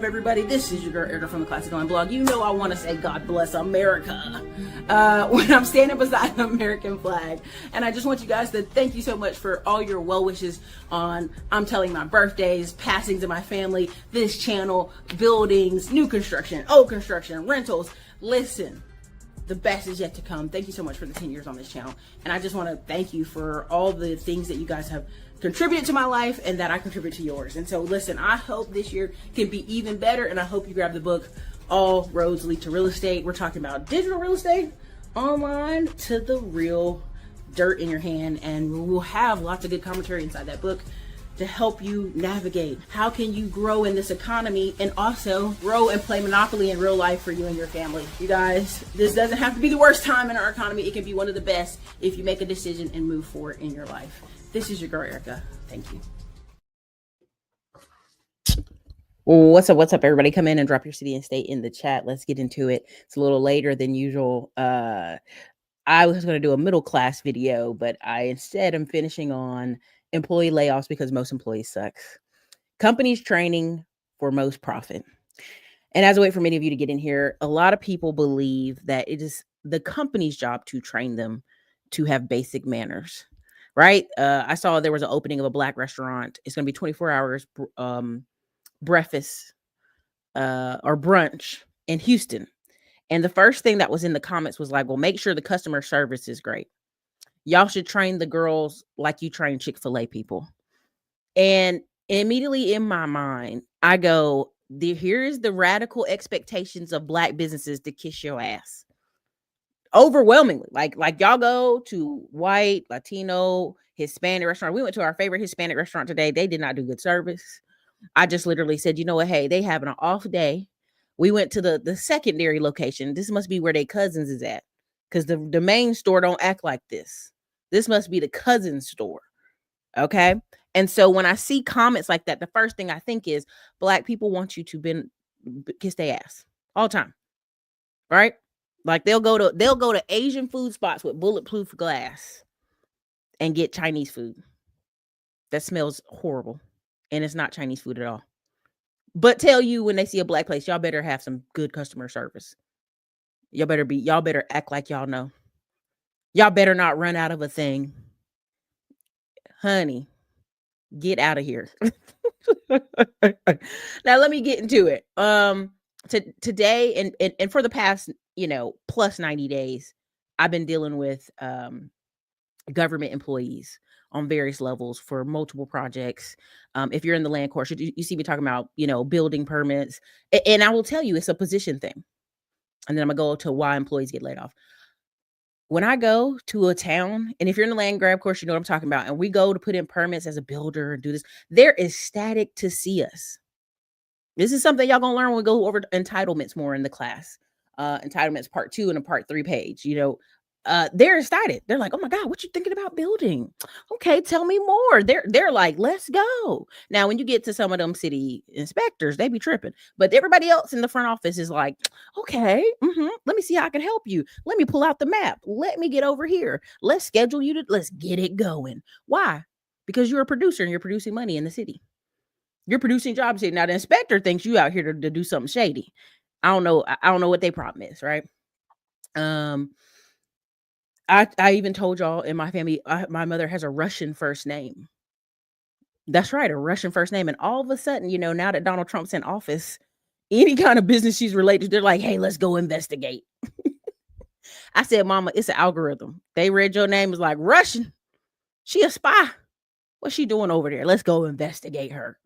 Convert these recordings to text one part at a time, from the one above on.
up, everybody? This is your girl Erica from the Classic Line Blog. You know I want to say God bless America when I'm standing beside the American flag. And I just want you guys to thank you so much for all your well wishes on, I'm telling my birthdays, passings of my family, this channel, buildings, new construction, old construction, rentals. Listen, the best is yet to come. Thank you so much for the 10 years on this channel. And I just want to thank you for all the things that you guys have contributed to my life and that I contribute to yours. And so listen, I hope this year can be even better, and I hope you grab the book, All Roads Lead to Real Estate. We're talking about digital real estate, online to the real dirt in your hand, and we'll have lots of good commentary inside that book to help you navigate how can you grow in this economy and also grow and play Monopoly in real life for you and your family. You guys, this doesn't have to be the worst time in our economy. It can be one of the best if you make a decision and move forward in your life. This is your girl Erica. Thank you. What's up, everybody? Come in and drop your city and state in the chat. Let's get into it. It's a little later than usual. I was going to do a middle class video, but I instead am finishing on employee layoffs because most employees suck. Companies training for most profit. And as I wait for many of you to get in here, a lot of people believe that it is the company's job to train them to have basic manners, right? I saw there was an opening of a Black restaurant. It's going to be 24 hours breakfast or brunch in Houston. And the first thing that was in the comments was like, well, make sure the customer service is great. Y'all should train the girls like you train Chick-fil-A people. And immediately in my mind, I go, here is the radical expectations of Black businesses to kiss your ass. Overwhelmingly, like y'all go to white, Latino, Hispanic restaurant. We went to our favorite Hispanic restaurant today. They did not do good service. I just literally said, you know what? Hey, they having an off day. We went to the secondary location. This must be where their cousins is at, because the main store don't act like this. This must be the cousin store. Okay. And so when I see comments like that, the first thing I think is Black people want you to kiss their ass all the time. Right? Like they'll go to Asian food spots with bulletproof glass and get Chinese food that smells horrible. And it's not Chinese food at all. But tell you when they see a Black place, y'all better have some good customer service. Y'all better act like y'all know. Y'all better not run out of a thing. Honey, get out of here. Now let me get into it. Today and for the past, plus 90 days, I've been dealing with government employees on various levels for multiple projects. If you're in the land course, you see me talking about, building permits. And I will tell you, it's a position thing. And then I'm going to go to why employees get laid off. When I go to a town, and if you're in the land grab course, you know what I'm talking about, and we go to put in permits as a builder and do this, they're ecstatic to see us. This is something y'all gonna learn when we go over entitlements more in the class. Entitlements part 2 and a part 3 page. They're excited. They're like, oh my God, what you thinking about building? Okay, tell me more. They're like, let's go. Now, when you get to some of them city inspectors, they be tripping. But everybody else in the front office is like, okay, let me see how I can help you. Let me pull out the map. Let me get over here. Let's schedule you let's get it going. Why? Because you're a producer and you're producing money in the city. You're producing jobs here. Now, the inspector thinks you out here to do something shady. I don't know what their problem is, right? I even told y'all in my family, my mother has a Russian first name. That's right, a Russian first name. And all of a sudden, now that Donald Trump's in office, any kind of business she's related to, they're like, hey, let's go investigate. I said, Mama, it's an algorithm. They read your name as like Russian. She a spy. What's she doing over there? Let's go investigate her.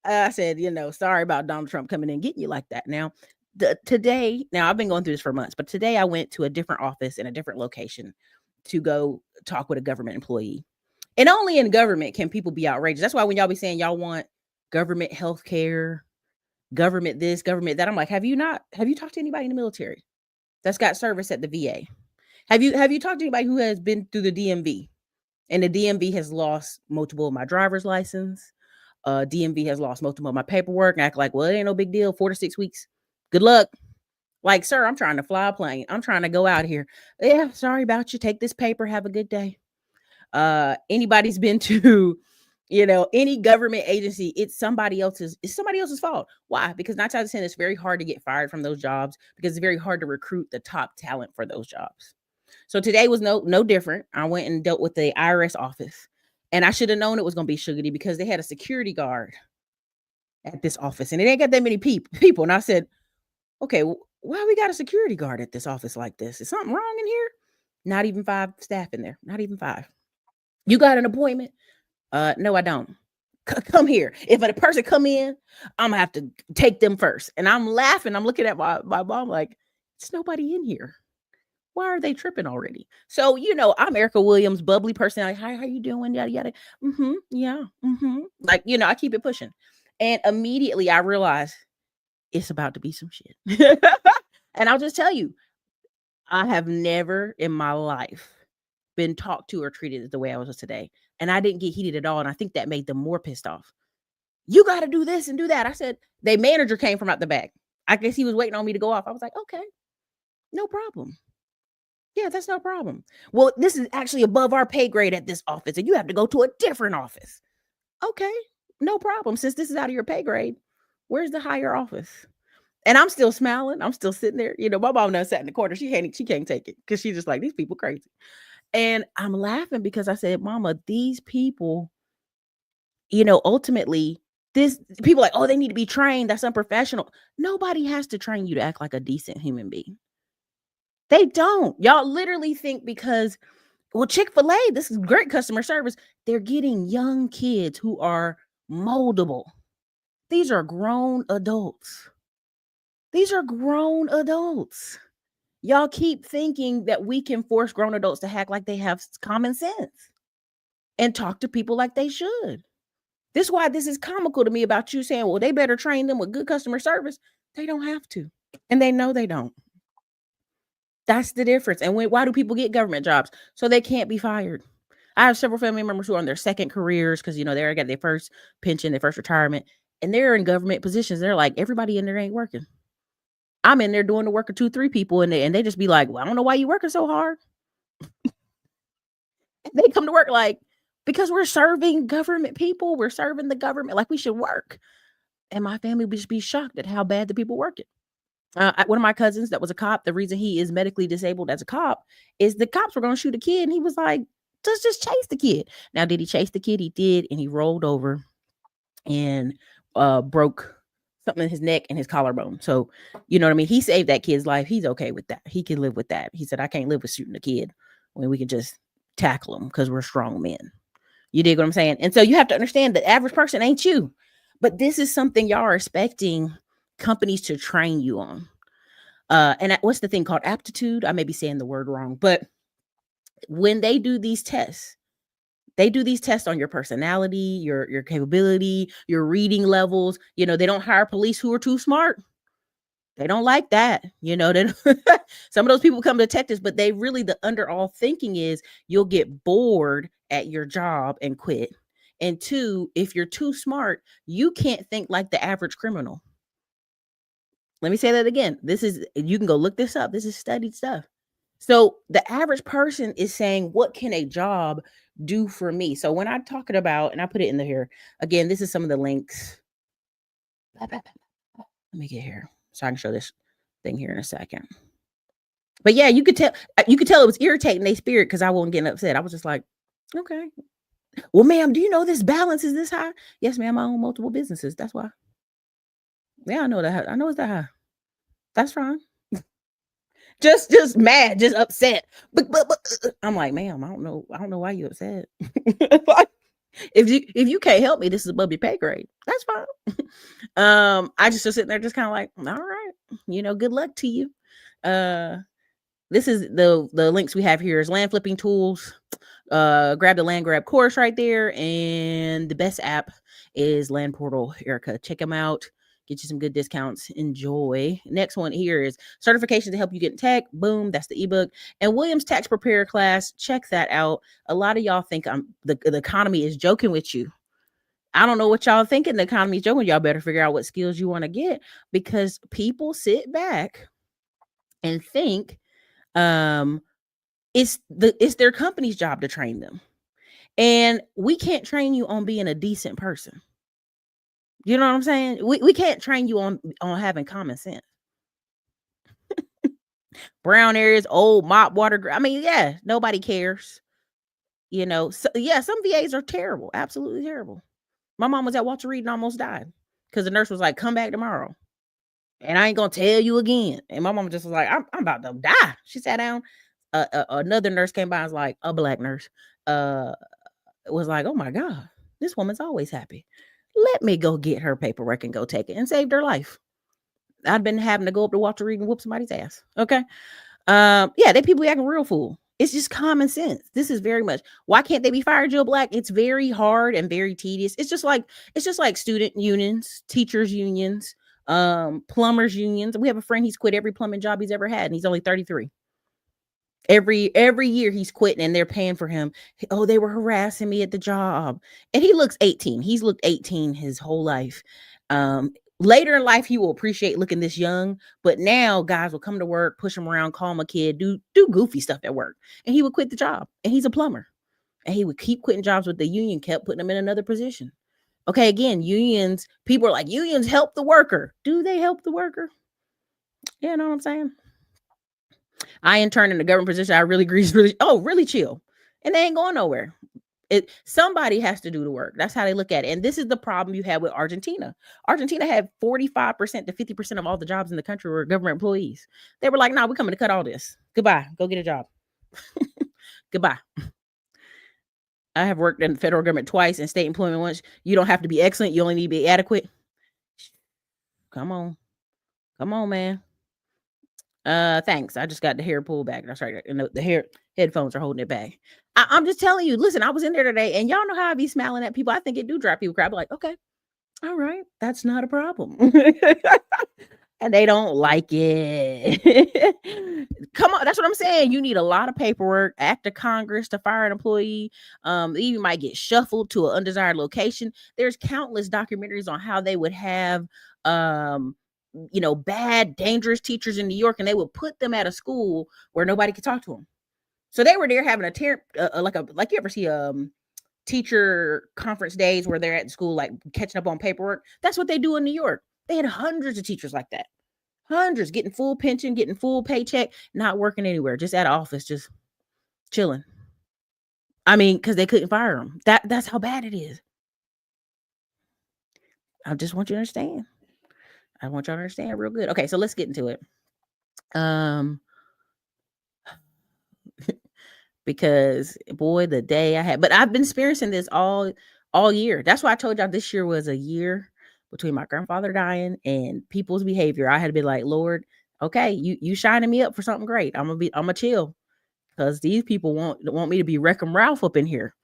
I said, sorry about Donald Trump coming in and getting you like that. Now, today, I've been going through this for months, but today I went to a different office in a different location to go talk with a government employee. And only in government can people be outrageous. That's why when y'all be saying y'all want government health care, government this, government that, I'm like, have you talked to anybody in the military that's got service at the VA? Have you talked to anybody who has been through the DMV? And the DMV has lost multiple of my driver's license. DMV has lost multiple of my paperwork and act like, well, it ain't no big deal. 4 to 6 weeks. Good luck. Like, sir, I'm trying to fly a plane. I'm trying to go out here. Yeah, sorry about you. Take this paper. Have a good day. Anybody's been to Any government agency, it's somebody else's fault. Why? Because 9 times out of 10, it's very hard to get fired from those jobs because it's very hard to recruit the top talent for those jobs. So today was no different. I went and dealt with the IRS office. And I should have known it was gonna be sugary because they had a security guard at this office and it ain't got that many people. And I said, okay, why we got a security guard at this office like this? Is something wrong in here? Not even 5 staff in there. Not even 5. You got an appointment? No, I don't. Come here. If a person come in, I'm gonna have to take them first. And I'm laughing. I'm looking at my mom like, it's nobody in here. Why are they tripping already? So, I'm Erica Williams, bubbly personality. Hi, how you doing? Yada yada. Yeah. Like, I keep it pushing. And immediately I realize it's about to be some shit. And I'll just tell you, I have never in my life been talked to or treated the way I was today. And I didn't get heated at all. And I think that made them more pissed off. You got to do this and do that. I said, the manager came from out the back. I guess he was waiting on me to go off. I was like, okay, no problem. Yeah, that's no problem. Well, this is actually above our pay grade at this office, and you have to go to a different office. Okay, no problem. Since this is out of your pay grade, where's the higher office? And I'm still smiling. I'm still sitting there. My mom done sat in the corner. She can't take it because she's just like, these people crazy. And I'm laughing because I said, Mama, these people, ultimately, this people like, oh, they need to be trained. That's unprofessional. Nobody has to train you to act like a decent human being. They don't. Y'all literally think because, well, Chick-fil-A, this is great customer service. They're getting young kids who are moldable. These are grown adults. These are grown adults. Y'all keep thinking that we can force grown adults to act like they have common sense and talk to people like they should. This is why this is comical to me about you saying, well, they better train them with good customer service. They don't have to. And they know they don't. That's the difference. And why do people get government jobs? So they can't be fired. I have several family members who are on their second careers because, they already got their first pension, their first retirement, and they're in government positions. They're like, everybody in there ain't working. I'm in there doing the work of 2, 3 people, and they just be like, well, I don't know why you working so hard. They come to work like, because we're serving government people. We're serving the government like we should work. And my family would just be shocked at how bad the people working. One of my cousins that was a cop, the reason he is medically disabled as a cop is the cops were going to shoot a kid. And he was like, just chase the kid. Now, did he chase the kid? He did. And he rolled over and broke something in his neck and his collarbone. So, you know what I mean? He saved that kid's life. He's okay with that. He can live with that. He said, I can't live with shooting a kid when we can just tackle him because we're strong men. You dig what I'm saying? And so you have to understand the average person ain't you. But this is something y'all are expecting companies to train you on. And what's the thing called aptitude? I may be saying the word wrong, but when they do these tests on your personality, your capability, your reading levels. They don't hire police who are too smart. They don't like that. Some of those people become detectives, but they really, the underall thinking is you'll get bored at your job and quit. And 2, if you're too smart, you can't think like the average criminal. Let me say that again. You can go look this up. This is studied stuff. So the average person is saying, what can a job do for me? So when I'm talking about, and I put it in here, again, this is some of the links. Let me get here so I can show this thing here in a second. But yeah, you could tell it was irritating their spirit because I wasn't getting upset. I was just like, okay. Well, ma'am, do you know this balance is this high? Yes, ma'am, I own multiple businesses. That's why. Yeah, I know that. I know it's that high. That's fine. Just mad, just upset. But I'm like, ma'am, I don't know why you upset. Like, if you can't help me, this is above your pay grade. That's fine. I just sitting there, just kind of like, all right, good luck to you. This is the links we have here is land flipping tools. Grab the land grab course right there, and the best app is Land Portal. Erica, check them out. Get you some good discounts. Enjoy. Next one here is certification to help you get in tech. Boom, that's the ebook. And Williams Tax Preparer class. Check that out. A lot of y'all think the economy is joking with you. I don't know what y'all thinking. The economy is joking. Y'all better figure out what skills you want to get because people sit back and think it's their company's job to train them. And we can't train you on being a decent person. You know what I'm saying? We can't train you on having common sense. Brown areas, old mop water. I mean, yeah, nobody cares. So, yeah, some VAs are terrible, absolutely terrible. My mom was at Walter Reed and almost died because the nurse was like, "Come back tomorrow, and I ain't gonna tell you again." And my mom just was like, "I'm about to die." She sat down. Another nurse came by and was like, a black nurse, was like, "Oh my god, this woman's always happy. Let me go get her paperwork and go take it," and saved her life. I'd been having to go up to Walter Reed and whoop somebody's ass. Okay. Yeah, they people be acting real fool. It's just common sense. This is very much why can't they be fired, Jill Black? It's very hard and very tedious. It's just like student unions, teachers unions, plumbers unions. We have a friend, he's quit every plumbing job he's ever had, and he's only 33. Every year he's quitting and they're paying for him. Oh, they were harassing me at the job. And he looks 18. He's looked 18 his whole life. Later in life, he will appreciate looking this young, but now guys will come to work, push him around, call him a kid, do goofy stuff at work. And he would quit the job. And he's a plumber. And he would keep quitting jobs with the union, kept putting him in another position. Okay, again, unions, people are like, unions help the worker. Do they help the worker? You know what I'm saying? I interned in a government position. I really agree. Really chill. And they ain't going nowhere. Somebody has to do the work. That's how they look at it. And this is the problem you had with Argentina. Argentina had 45% to 50% of all the jobs in the country were government employees. They were like, "Nah, we're coming to cut all this. Goodbye. Go get a job." Goodbye. I have worked in the federal government twice and state employment once. You don't have to be excellent. You only need to be adequate. Come on. Come on, man. Thanks. I just got the hair pulled back. That's right. And the hair headphones are holding it back. I'm just telling you. Listen, I was in there today, and y'all know how I be smiling at people. I think it do drive people crazy. Like, okay, all right, that's not a problem. And they don't like it. Come on, that's what I'm saying. You need a lot of paperwork, act of Congress to fire an employee. You might get shuffled to an undesired location. There's countless documentaries on how they would have bad, dangerous teachers in New York, and they would put them at a school where nobody could talk to them. So they were there having like you ever see teacher conference days where they're at school like catching up on paperwork. That's what they do in New York. They had hundreds of teachers like that. Hundreds getting full pension, getting full paycheck, not working anywhere, just at an office, just chilling. I mean, because they couldn't fire them. That's how bad it is. I just want you to understand. I want y'all to understand real good. Okay, so let's get into it. Because boy, the day I had, but I've been experiencing this all year. That's why I told y'all this year was a year between my grandfather dying and people's behavior. I had to be like, Lord, okay, you shining me up for something great. I'm gonna chill because these people want me to be Wreck-'em Ralph up in here.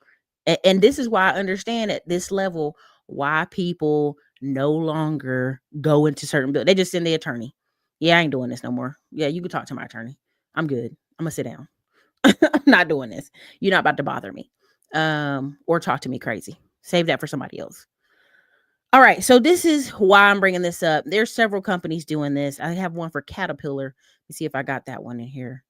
And this is why I understand at this level why people no longer go into certain bills. They just send the attorney. Yeah, I ain't doing this no more. Yeah, you can talk to my attorney. I'm good. I'm gonna sit down. I'm not doing this. You're not about to bother me. Or talk to me crazy. Save that for somebody else. All right. So this is why I'm bringing this up. There's several companies doing this. I have one for Caterpillar. Let's see if I got that one in here.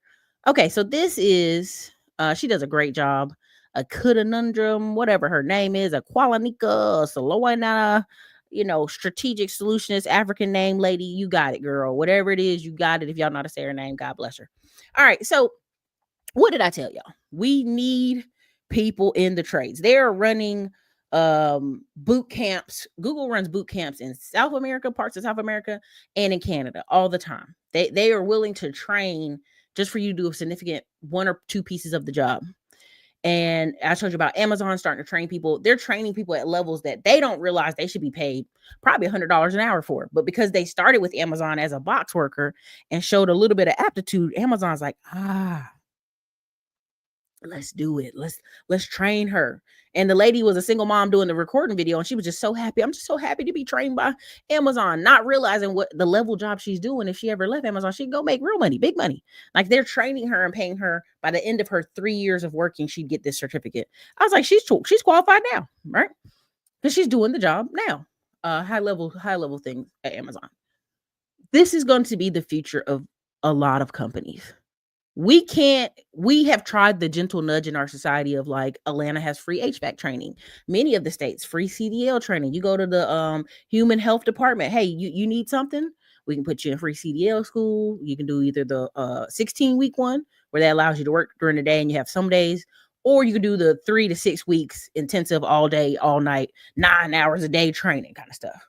Okay. So this is, she does a great job. A Conundrum, whatever her name is, a Qualanika, Saloana, strategic solutionist, African name lady. You got it, girl. Whatever it is, you got it. If y'all know how to say her name, God bless her. All right. So what did I tell y'all? We need people in the trades. They're running boot camps. Google runs boot camps in South America, parts of South America, and in Canada all the time. They are willing to train just for you to do a significant one or two pieces of the job. And I told you about Amazon starting to train people. They're training people at levels that they don't realize they should be paid probably $100 an hour for. But because they started with Amazon as a box worker and showed a little bit of aptitude, Amazon's like, let's do it. Let's train her. And the lady was a single mom doing the recording video, and she was just so happy. I'm just so happy to be trained by Amazon, not realizing what the level job she's doing. If she ever left Amazon, she'd go make real money, big money. Like they're training her and paying her. By the end of her 3 years of working, she'd get this certificate. I was like, she's qualified now, right? Because she's doing the job now. High level things at Amazon. This is going to be the future of a lot of companies. We have tried the gentle nudge in our society of like Atlanta has free HVAC training. Many of the states free CDL training. You go to the human health department. Hey, you need something? We can put you in free CDL school. You can do either the 16-week one where that allows you to work during the day and you have some days, or you can do the 3 to 6 weeks intensive all day, all night, 9 hours a day training kind of stuff.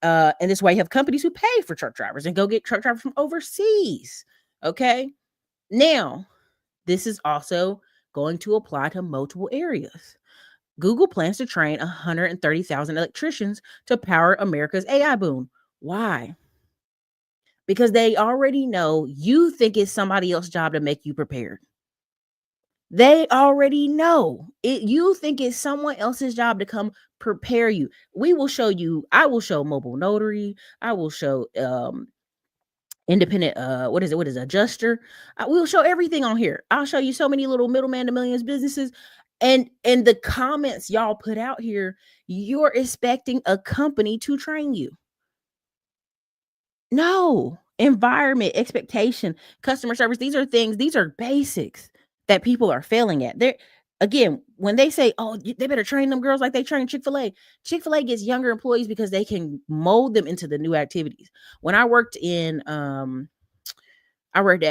And this way you have companies who pay for truck drivers and go get truck drivers from overseas. Okay. Now, this is also going to apply to multiple areas. Google plans to train 130,000 electricians to power America's AI boom. Why? Because they already know you think it's somebody else's job to make you prepared. They already know it. You think it's someone else's job to come prepare you. We will show you. I will show mobile notary. I will show independent what is it, adjuster. We'll show everything on here. I'll show you so many little middleman to millions businesses. And the comments y'all put out here, you're expecting a company to train you. No. Environment, expectation, customer service, these are things, these are basics that people are failing at. They're again, when they say, "Oh, they better train them girls like they train Chick-fil-A." Chick-fil-A gets younger employees because they can mold them into the new activities. When I worked at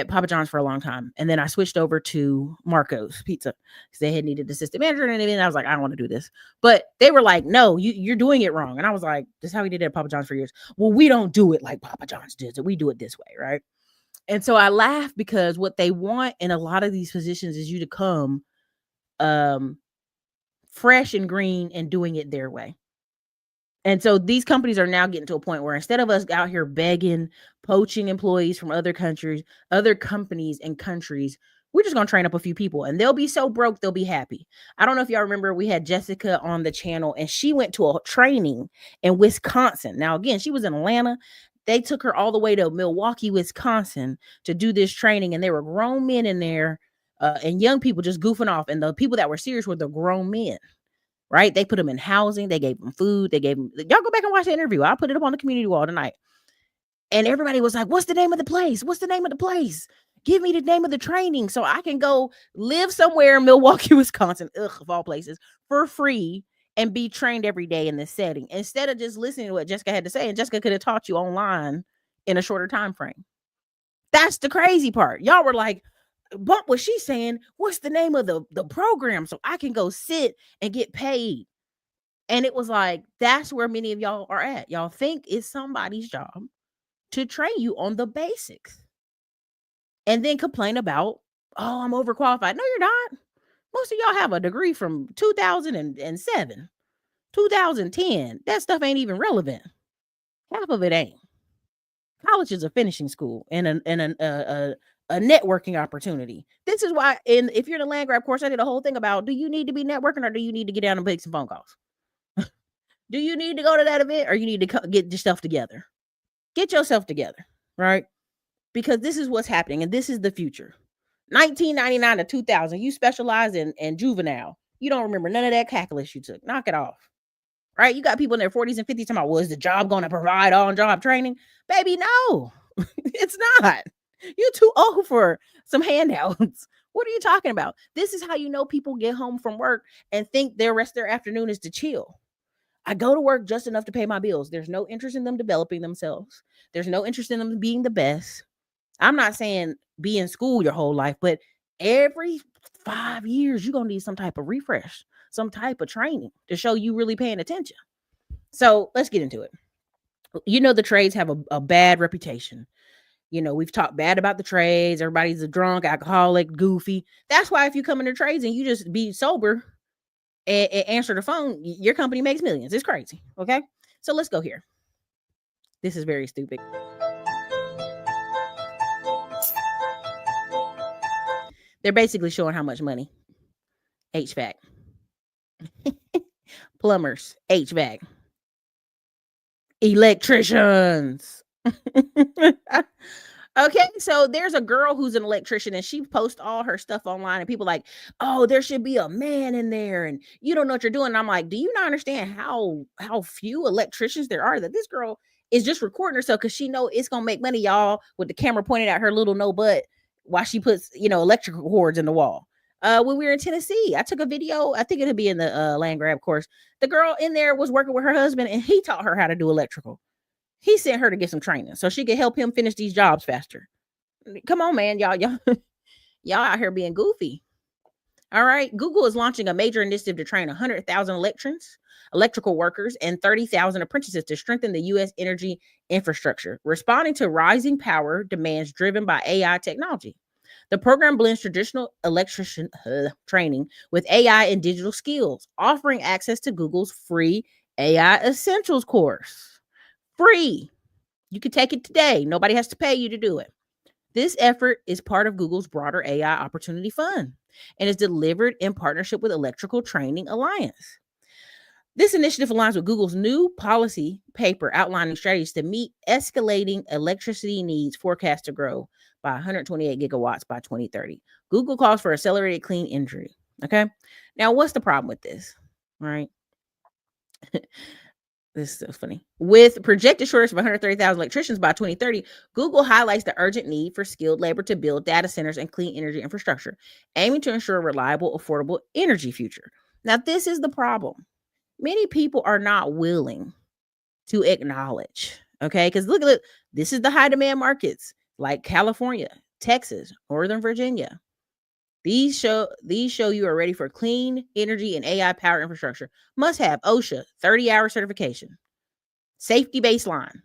Papa John's for a long time, and then I switched over to Marco's Pizza because they had needed assistant manager, and then I was like, I don't want to do this. But they were like, no, you're doing it wrong. And I was like, this is how we did it at Papa John's for years. Well, we don't do it like Papa John's does it. We do it this way, right? And so I laugh because what they want in a lot of these positions is you to come um, fresh and green and doing it their way. And so these companies are now getting to a point where instead of us out here begging, poaching employees from other countries, other companies and countries, we're just going to train up a few people and they'll be so broke, they'll be happy. I don't know if y'all remember, we had Jessica on the channel and she went to a training in Wisconsin. Now, again, she was in Atlanta. They took her all the way to Milwaukee, Wisconsin to do this training. And there were grown men in there and young people just goofing off. And the people that were serious were the grown men. Right? They put them in housing. They gave them food. They gave them, y'all go back and watch the interview. I'll put it up on the community wall tonight. And everybody was like, what's the name of the place? What's the name of the place? Give me the name of the training so I can go live somewhere in Milwaukee, Wisconsin, of all places, for free and be trained every day in this setting instead of just listening to what Jessica had to say. And Jessica could have taught you online in a shorter time frame. That's the crazy part. Y'all were like, but what she's saying, what's the name of the program so I can go sit and get paid? And it was like, that's where many of y'all are at. Y'all think it's somebody's job to train you on the basics and then complain about, oh, I'm overqualified. No, you're not. Most of y'all have a degree from 2007, 2010. That stuff ain't even relevant. Half of it ain't. College is a finishing school and a networking opportunity. This is why, if you're in the land grab course, I did a whole thing about, do you need to be networking or do you need to get down and make some phone calls? Do you need to go to that event or you need to get yourself together? Get yourself together, right? Because this is what's happening and this is the future. 1999 to 2000, you specialize in juvenile. You don't remember none of that calculus you took. Knock it off, right? You got people in their 40s and 50s talking about, well, is the job going to provide on-job training? Baby, no, it's not. You're too old for some handouts. What are you talking about? This is how you know people get home from work and think their rest of their afternoon is to chill. I go to work just enough to pay my bills. There's no interest in them developing themselves. There's no interest in them being the best. I'm not saying be in school your whole life, but every 5 years, you're going to need some type of refresh, some type of training to show you really paying attention. So let's get into it. You know, the trades have a bad reputation. You know, we've talked bad about the trades. Everybody's a drunk, alcoholic, goofy. That's why if you come into trades and you just be sober and answer the phone, your company makes millions. It's crazy. Okay. So let's go here. This is very stupid. They're basically showing how much money. HVAC. Plumbers. HVAC. Electricians. Okay, so there's a girl who's an electrician and she posts all her stuff online and people like, oh, there should be a man in there and you don't know what you're doing. And I'm like, do you not understand how few electricians there are? That this girl is just recording herself because she know it's gonna make money, y'all, with the camera pointed at her little no butt. while she puts, electrical cords in the wall. When we were in Tennessee, I took a video. I think it'll be in the land grab course. The girl in there was working with her husband, and he taught her how to do electrical. He sent her to get some training so she could help him finish these jobs faster. Come on, man, y'all y'all out here being goofy. All right. Google is launching a major initiative to train 100,000 electrical workers, and 30,000 apprentices to strengthen the U.S. energy infrastructure, responding to rising power demands driven by AI technology. The program blends traditional electrician training with AI and digital skills, offering access to Google's free AI Essentials course. Free. You can take it today. Nobody has to pay you to do it. This effort is part of Google's broader AI Opportunity Fund and is delivered in partnership with Electrical Training Alliance. This initiative aligns with Google's new policy paper outlining strategies to meet escalating electricity needs forecast to grow by 128 gigawatts by 2030. Google calls for accelerated clean energy. Okay. Now, what's the problem with this? All right. This is so funny. With projected shortage of 130,000 electricians by 2030, Google highlights the urgent need for skilled labor to build data centers and clean energy infrastructure, aiming to ensure a reliable, affordable energy future. Now, this is the problem. Many people are not willing to acknowledge, okay? Because look, this is the high demand markets like California, Texas, Northern Virginia. These show you are ready for clean energy and AI power infrastructure. Must have OSHA 30-hour certification, safety baseline,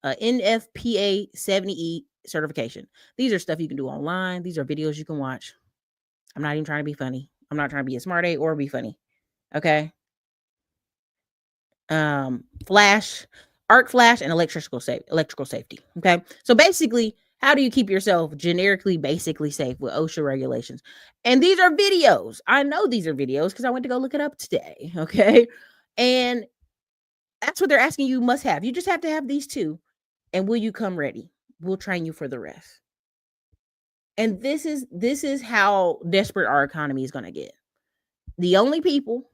NFPA 70E certification. These are stuff you can do online. These are videos you can watch. I'm not even trying to be funny. I'm not trying to be a smart A or be funny. Okay. Flash, arc flash, and electrical safety. Okay. So basically, how do you keep yourself generically, basically safe with OSHA regulations? And these are videos. I know these are videos because I went to go look it up today. Okay. And that's what they're asking you must have. You just have to have these two. And will you come ready? We'll train you for the rest. And this is how desperate our economy is going to get. The only people,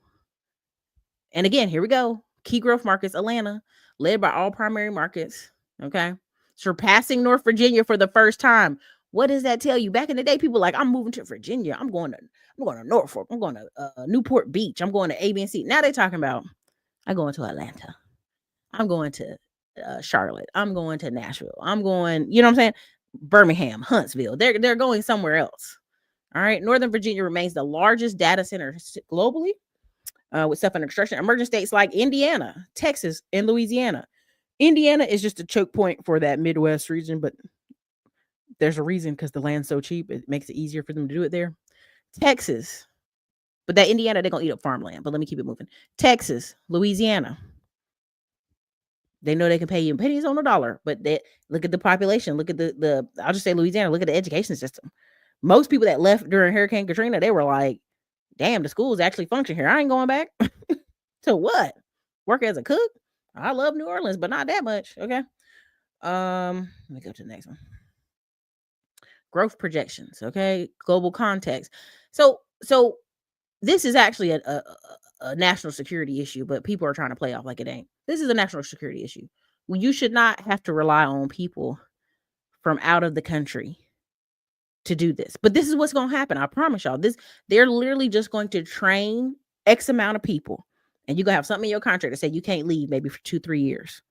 and again, here we go. Key growth markets, Atlanta, led by all primary markets. Okay. Surpassing North Virginia for the first time. What does that tell you? Back in the day, people like, I'm moving to Virginia. I'm going to Norfolk. I'm going to Newport Beach. I'm going to A, B, and C. Now they're talking about, I'm going to Atlanta. I'm going to Charlotte. I'm going to Nashville. I'm going, you know what I'm saying? Birmingham, Huntsville. They're going somewhere else. All right. Northern Virginia remains the largest data center globally. With stuff under construction. Emerging states like Indiana, Texas, and Louisiana. Indiana is just a choke point for that Midwest region, but there's a reason because the land's so cheap. It makes it easier for them to do it there. Texas, but that Indiana, they're going to eat up farmland. But let me keep it moving. Texas, Louisiana. They know they can pay you pennies on the dollar, but look at the population. Look at the I'll just say Louisiana. Look at the education system. Most people that left during Hurricane Katrina, they were like, damn, the schools actually function here. I ain't going back. To what? Work as a cook? I love New Orleans, but not that much. Okay. Let me go to the next one. Growth projections. Okay. Global context. So this is actually a national security issue, but people are trying to play off like it ain't. This is a national security issue. Well, you should not have to rely on people from out of the country to do this. But this is what's going to happen. I promise y'all. They're literally just going to train X amount of people, and you're going to have something in your contract that say you can't leave maybe for 2-3 years.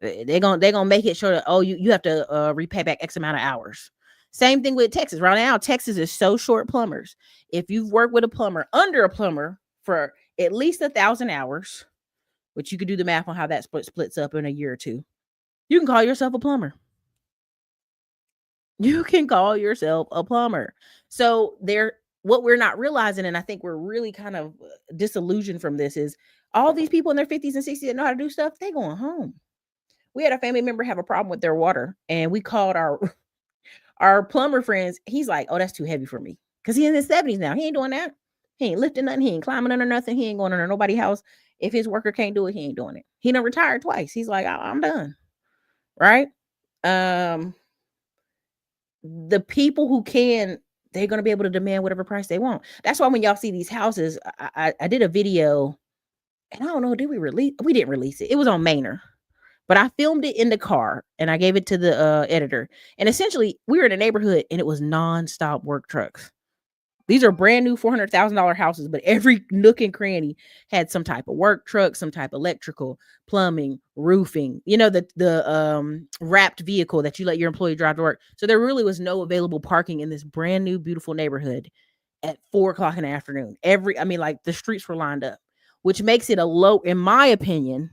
They're gonna make it sure that, oh, you have to repay back X amount of hours. Same thing with Texas. Right now, Texas is so short plumbers. If you've worked with a plumber, under a plumber for at least 1,000 hours, which you could do the math on how that splits up in a year or two, you can call yourself a plumber. You can call yourself a plumber. So what we're not realizing, and I think we're really kind of disillusioned from this, is all these people in their 50s and 60s that know how to do stuff, they going home. We had a family member have a problem with their water, and we called our plumber friends. He's like, oh, that's too heavy for me. Because he's in his 70s now. He ain't doing that. He ain't lifting nothing. He ain't climbing under nothing. He ain't going under nobody's house. If his worker can't do it, he ain't doing it. He done retired twice. He's like, I'm done. Right? The people who can, they're going to be able to demand whatever price they want. That's why when y'all see these houses, I did a video, and I don't know, we didn't release it. It was on Mainer. But I filmed it in the car and I gave it to the editor. And essentially, we were in a neighborhood and it was nonstop work trucks. These are brand new $400,000 houses, but every nook and cranny had some type of work truck, some type of electrical, plumbing, roofing. You know, the wrapped vehicle that you let your employee drive to work. So there really was no available parking in this brand new, beautiful neighborhood at 4 o'clock in the afternoon. Like the streets were lined up, which makes it a low, in my opinion,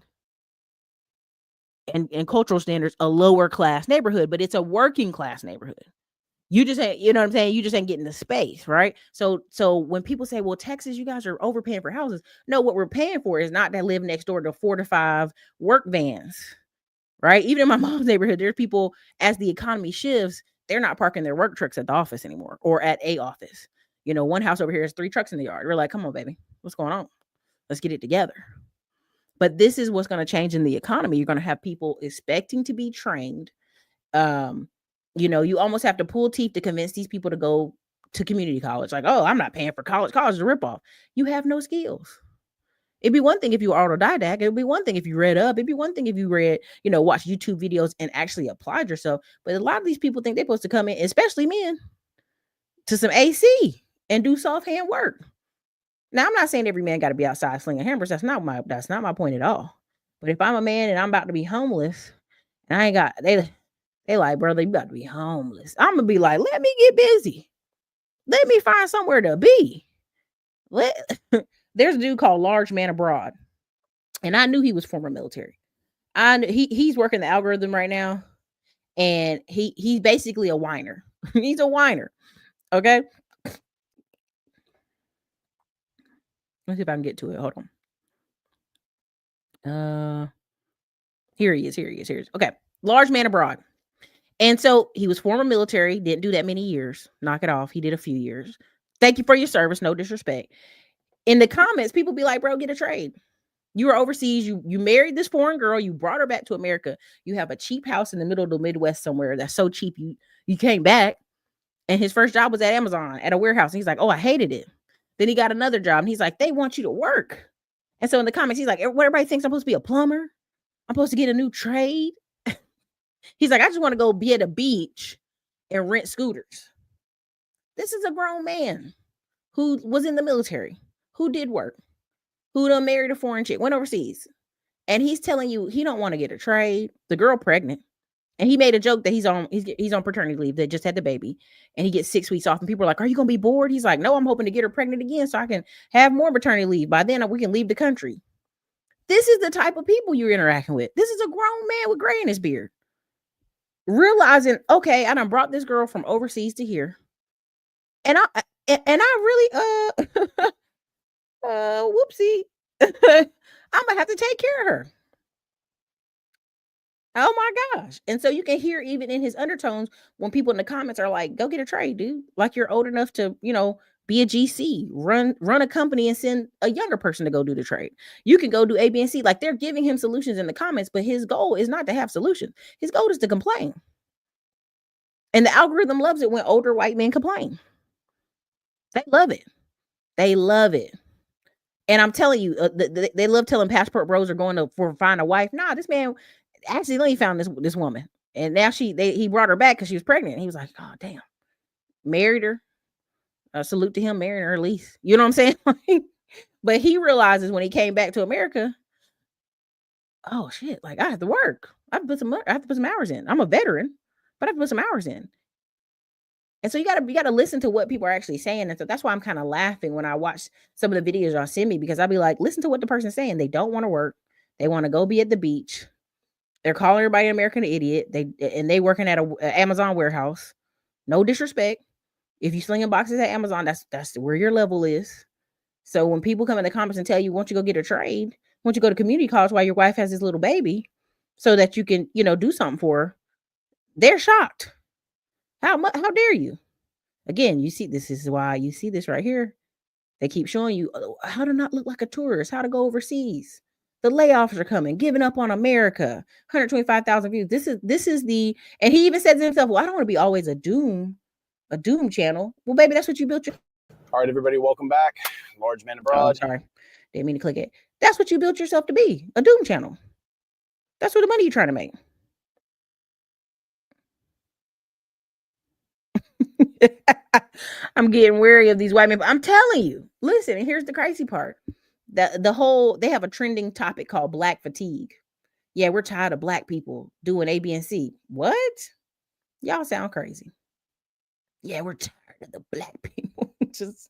and cultural standards, a lower class neighborhood, but it's a working class neighborhood. You just ain't, you know what I'm saying? You just ain't getting the space, right? So when people say, well, Texas, you guys are overpaying for houses. No, what we're paying for is not to live next door to 4 to 5 work vans, right? Even in my mom's neighborhood, there's people, as the economy shifts, they're not parking their work trucks at the office anymore or at a office. You know, one house over here has 3 trucks in the yard. We're like, come on, baby, what's going on? Let's get it together. But this is what's going to change in the economy. You're going to have people expecting to be trained. You almost have to pull teeth to convince these people to go to community college. Like, oh, I'm not paying for college. College is a ripoff. You have no skills. It'd be one thing if you were autodidact. It'd be one thing if you read up. It'd be one thing if you watch YouTube videos and actually applied yourself. But a lot of these people think they're supposed to come in, especially men, to some AC and do soft hand work. Now, I'm not saying every man got to be outside slinging hammers. That's not my point at all. But if I'm a man and I'm about to be homeless, and I ain't got they like, brother, you about to be homeless. I'm gonna be like, let me get busy. Let me find somewhere to be. There's a dude called Large Man Abroad, and I knew he was former military. He's working the algorithm right now, and he's basically a whiner. He's a whiner. Okay. Let's see if I can get to it. Hold on. Here he is. Okay. Large Man Abroad. And so he was former military, didn't do that many years. Knock it off. He did a few years. Thank you for your service. No disrespect. In the comments, people be like, bro, get a trade. You were overseas. You married this foreign girl. You brought her back to America. You have a cheap house in the middle of the Midwest somewhere that's so cheap you came back. And his first job was at Amazon at a warehouse. And he's like, oh, I hated it. Then he got another job. And he's like, they want you to work. And so in the comments, he's like, what everybody thinks I'm supposed to be a plumber. I'm supposed to get a new trade. He's like, I just want to go be at a beach and rent scooters. This is a grown man who was in the military, who did work, who done married a foreign chick, went overseas. And he's telling you he don't want to get a trade. The girl pregnant. And he made a joke that he's on paternity leave. They just had the baby. And he gets 6 weeks off. And people are like, are you going to be bored? He's like, no, I'm hoping to get her pregnant again so I can have more paternity leave. By then, we can leave the country. This is the type of people you're interacting with. This is a grown man with gray in his beard. Realizing, okay, I done brought this girl from overseas to here. And I really, whoopsie, I'm gonna have to take care of her. Oh my gosh. And so you can hear even in his undertones when people in the comments are like, go get a trade, dude. Like you're old enough to, be a GC, run a company and send a younger person to go do the trade. You can go do A, B, and C. Like they're giving him solutions in the comments, but his goal is not to have solutions. His goal is to complain. And the algorithm loves it when older white men complain. They love it. They love it. And I'm telling you, they love telling passport bros are going to find a wife. Nah, this man accidentally found this woman, and now he brought her back because she was pregnant. And he was like, oh damn, married her. Salute to him marrying her at least. You know what I'm saying? But he realizes when he came back to America, oh shit, like I have to work. I have to put some hours in. I'm a veteran, but I have to put some hours in. And so you gotta listen to what people are actually saying. And so that's why I'm kind of laughing when I watch some of the videos y'all send me, because I'll be like, listen to what the person's saying. They don't want to work. They want to go be at the beach. They're calling everybody an American idiot. They working at a Amazon warehouse. No disrespect. If you slinging boxes at Amazon, that's where your level is. So when people come in the comments and tell you, won't you go get a trade? Won't you go to community college while your wife has this little baby so that you can, do something for her? They're shocked. How dare you? Again, this is why you see this right here. They keep showing you how to not look like a tourist, how to go overseas. The layoffs are coming, giving up on America. 125,000 views. This is and he even says to himself, well, I don't want to be always a doom channel. Well, baby, that's what you built your. All right, everybody, welcome back. Large Man Abroad. Oh, sorry. Didn't mean to click it. That's what you built yourself to be, a doom channel. That's what the money you're trying to make. I'm getting wary of these white men. But I'm telling you, listen, and here's the crazy part. They have a trending topic called black fatigue. Yeah, we're tired of black people doing A, B, and C. What? Y'all sound crazy. Yeah, we're tired of the black people. Just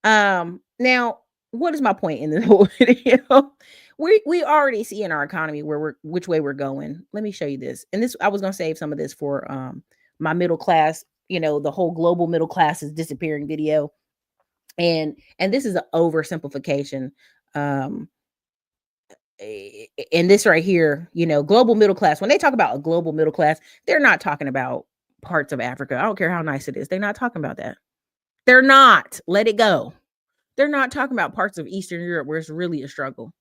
now, what is my point in this whole video? We already see in our economy which way we're going. Let me show you this. And this I was gonna save some of this for my middle class, the whole global middle class is disappearing video. And this is an oversimplification. Um and this right here, global middle class, when they talk about a global middle class, they're not talking about parts of Africa. I don't care how nice it is. They're not talking about that. They're not. Let it go. They're not talking about parts of Eastern Europe where it's really a struggle.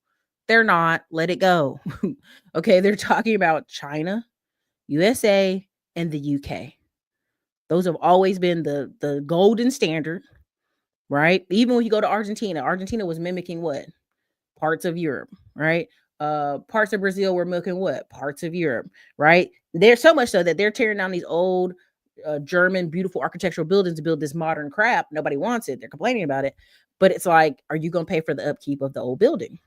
They're not. Let it go. Okay, they're talking about China, USA, and the UK. Those have always been the golden standard, right? Even when you go to Argentina was mimicking what? Parts of Europe, right? Parts of Brazil were milking what? Parts of Europe, right? There's so much so that they're tearing down these old German beautiful architectural buildings to build this modern crap. Nobody wants it. They're complaining about it. But it's like, are you going to pay for the upkeep of the old building?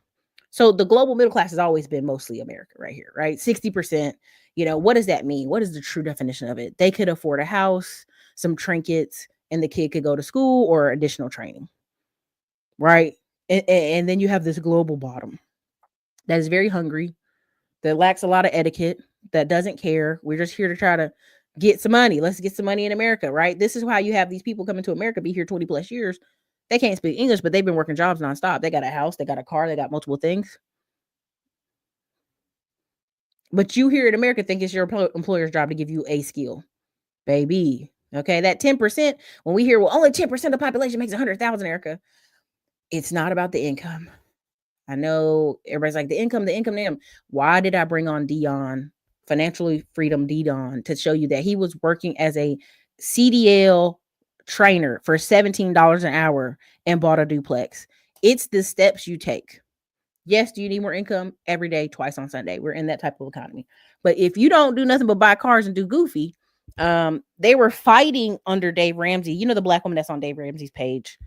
So the global middle class has always been mostly America right here, right? 60%. What does that mean? What is the true definition of it? They could afford a house, some trinkets, and the kid could go to school or additional training, right? And then you have this global bottom that is very hungry, that lacks a lot of etiquette, that doesn't care. We're just here to try to get some money. Let's get some money in America, right? This is why you have these people coming to America, be here 20 plus years. They can't speak English, but they've been working jobs nonstop. They got a house, they got a car, they got multiple things. But you here in America think it's your employer's job to give you a skill, baby. Okay, that 10%, when we hear, well, only 10% of the population makes 100,000, Erica, it's not about the income. I know everybody's like, the income. Why did I bring on Dion, Financially Freedom Dion, to show you that he was working as a CDL trainer for $17 an hour and bought a duplex? It's the steps you take. Yes, do you need more income? Every day, twice on Sunday. We're in that type of economy. But if you don't do nothing but buy cars and do goofy, they were fighting under Dave Ramsey. The black woman that's on Dave Ramsey's page.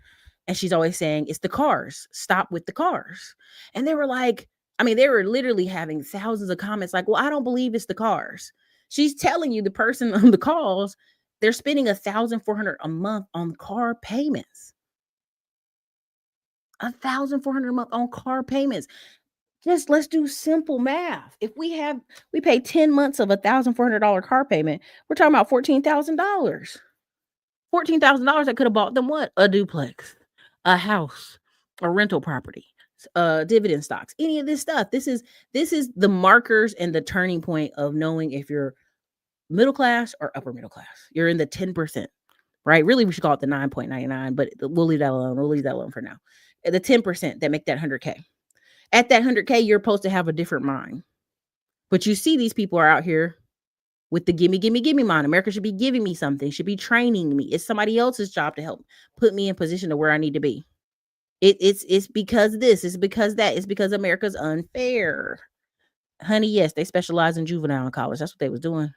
And she's always saying, it's the cars. Stop with the cars. And they were like, they were literally having thousands of comments like, well, I don't believe it's the cars. She's telling you the person on the calls, they're spending $1,400 a month on car payments. $1,400 a month on car payments. Just let's do simple math. If we pay 10 months of $1,400 car payment, we're talking about $14,000. $14,000 that could have bought them what? A duplex, a house, a rental property, dividend stocks, any of this stuff. This is the markers and the turning point of knowing if you're middle class or upper middle class. You're in the 10%, right? Really, we should call it the 9.99, but we'll leave that alone. We'll leave that alone for now. The 10% that make that 100K. At that 100K, you're supposed to have a different mind. But you see these people are out here with the gimme, gimme, gimme mind. America should be giving me something, should be training me. It's somebody else's job to help put me in position to where I need to be. It's because this, it's because that, it's because America's unfair. Honey, yes, they specialize in juvenile college. That's what they was doing.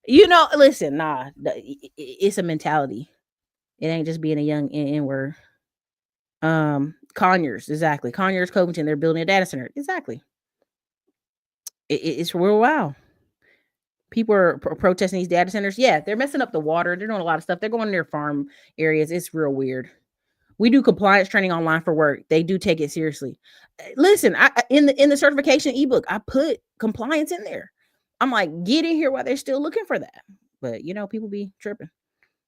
Listen, nah, it's a mentality. It ain't just being a young N-word. Conyers, exactly. Conyers, Covington, they're building a data center. Exactly. It's real wild. People are protesting these data centers. Yeah, they're messing up the water. They're doing a lot of stuff. They're going near farm areas. It's real weird. We do compliance training online for work. They do take it seriously. Listen, in the certification ebook, I put compliance in there. I'm like, get in here while they're still looking for that. But people be tripping.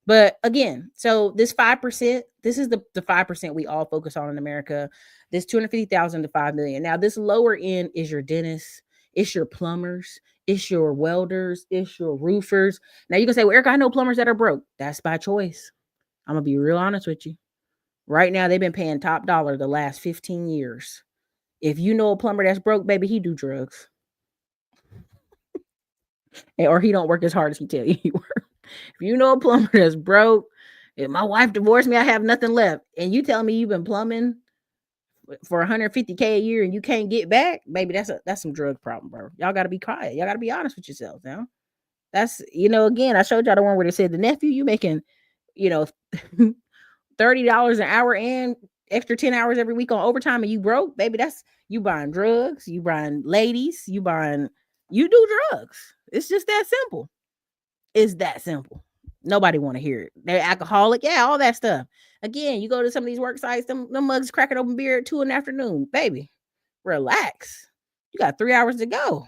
But again, so this 5%, this is the 5% we all focus on in America. This 250,000 to 5 million. Now, this lower end is your dentists, it's your plumbers, it's your welders, it's your roofers. Now you can say, well, Erica, I know plumbers that are broke. That's by choice. I'm gonna be real honest with you. Right now, they've been paying top dollar the last 15 years. If you know a plumber that's broke, baby, he do drugs. Or he don't work as hard as he tell you he work. If you know a plumber that's broke, if my wife divorced me, I have nothing left. And you tell me you've been plumbing for 150K a year and you can't get back, baby, that's some drug problem, bro. Y'all got to be quiet. Y'all got to be honest with yourselves now. That's again, I showed y'all the one where they said the nephew you making, you know, $30 an hour and extra 10 hours every week on overtime and you broke, baby. That's you buying drugs, you buying ladies, you do drugs. It's just that simple. It's that simple. Nobody want to hear it. They're alcoholic, yeah, all that stuff. Again, you go to some of these work sites, them mugs cracking open beer at 2 in the afternoon. Baby, relax. You got 3 hours to go.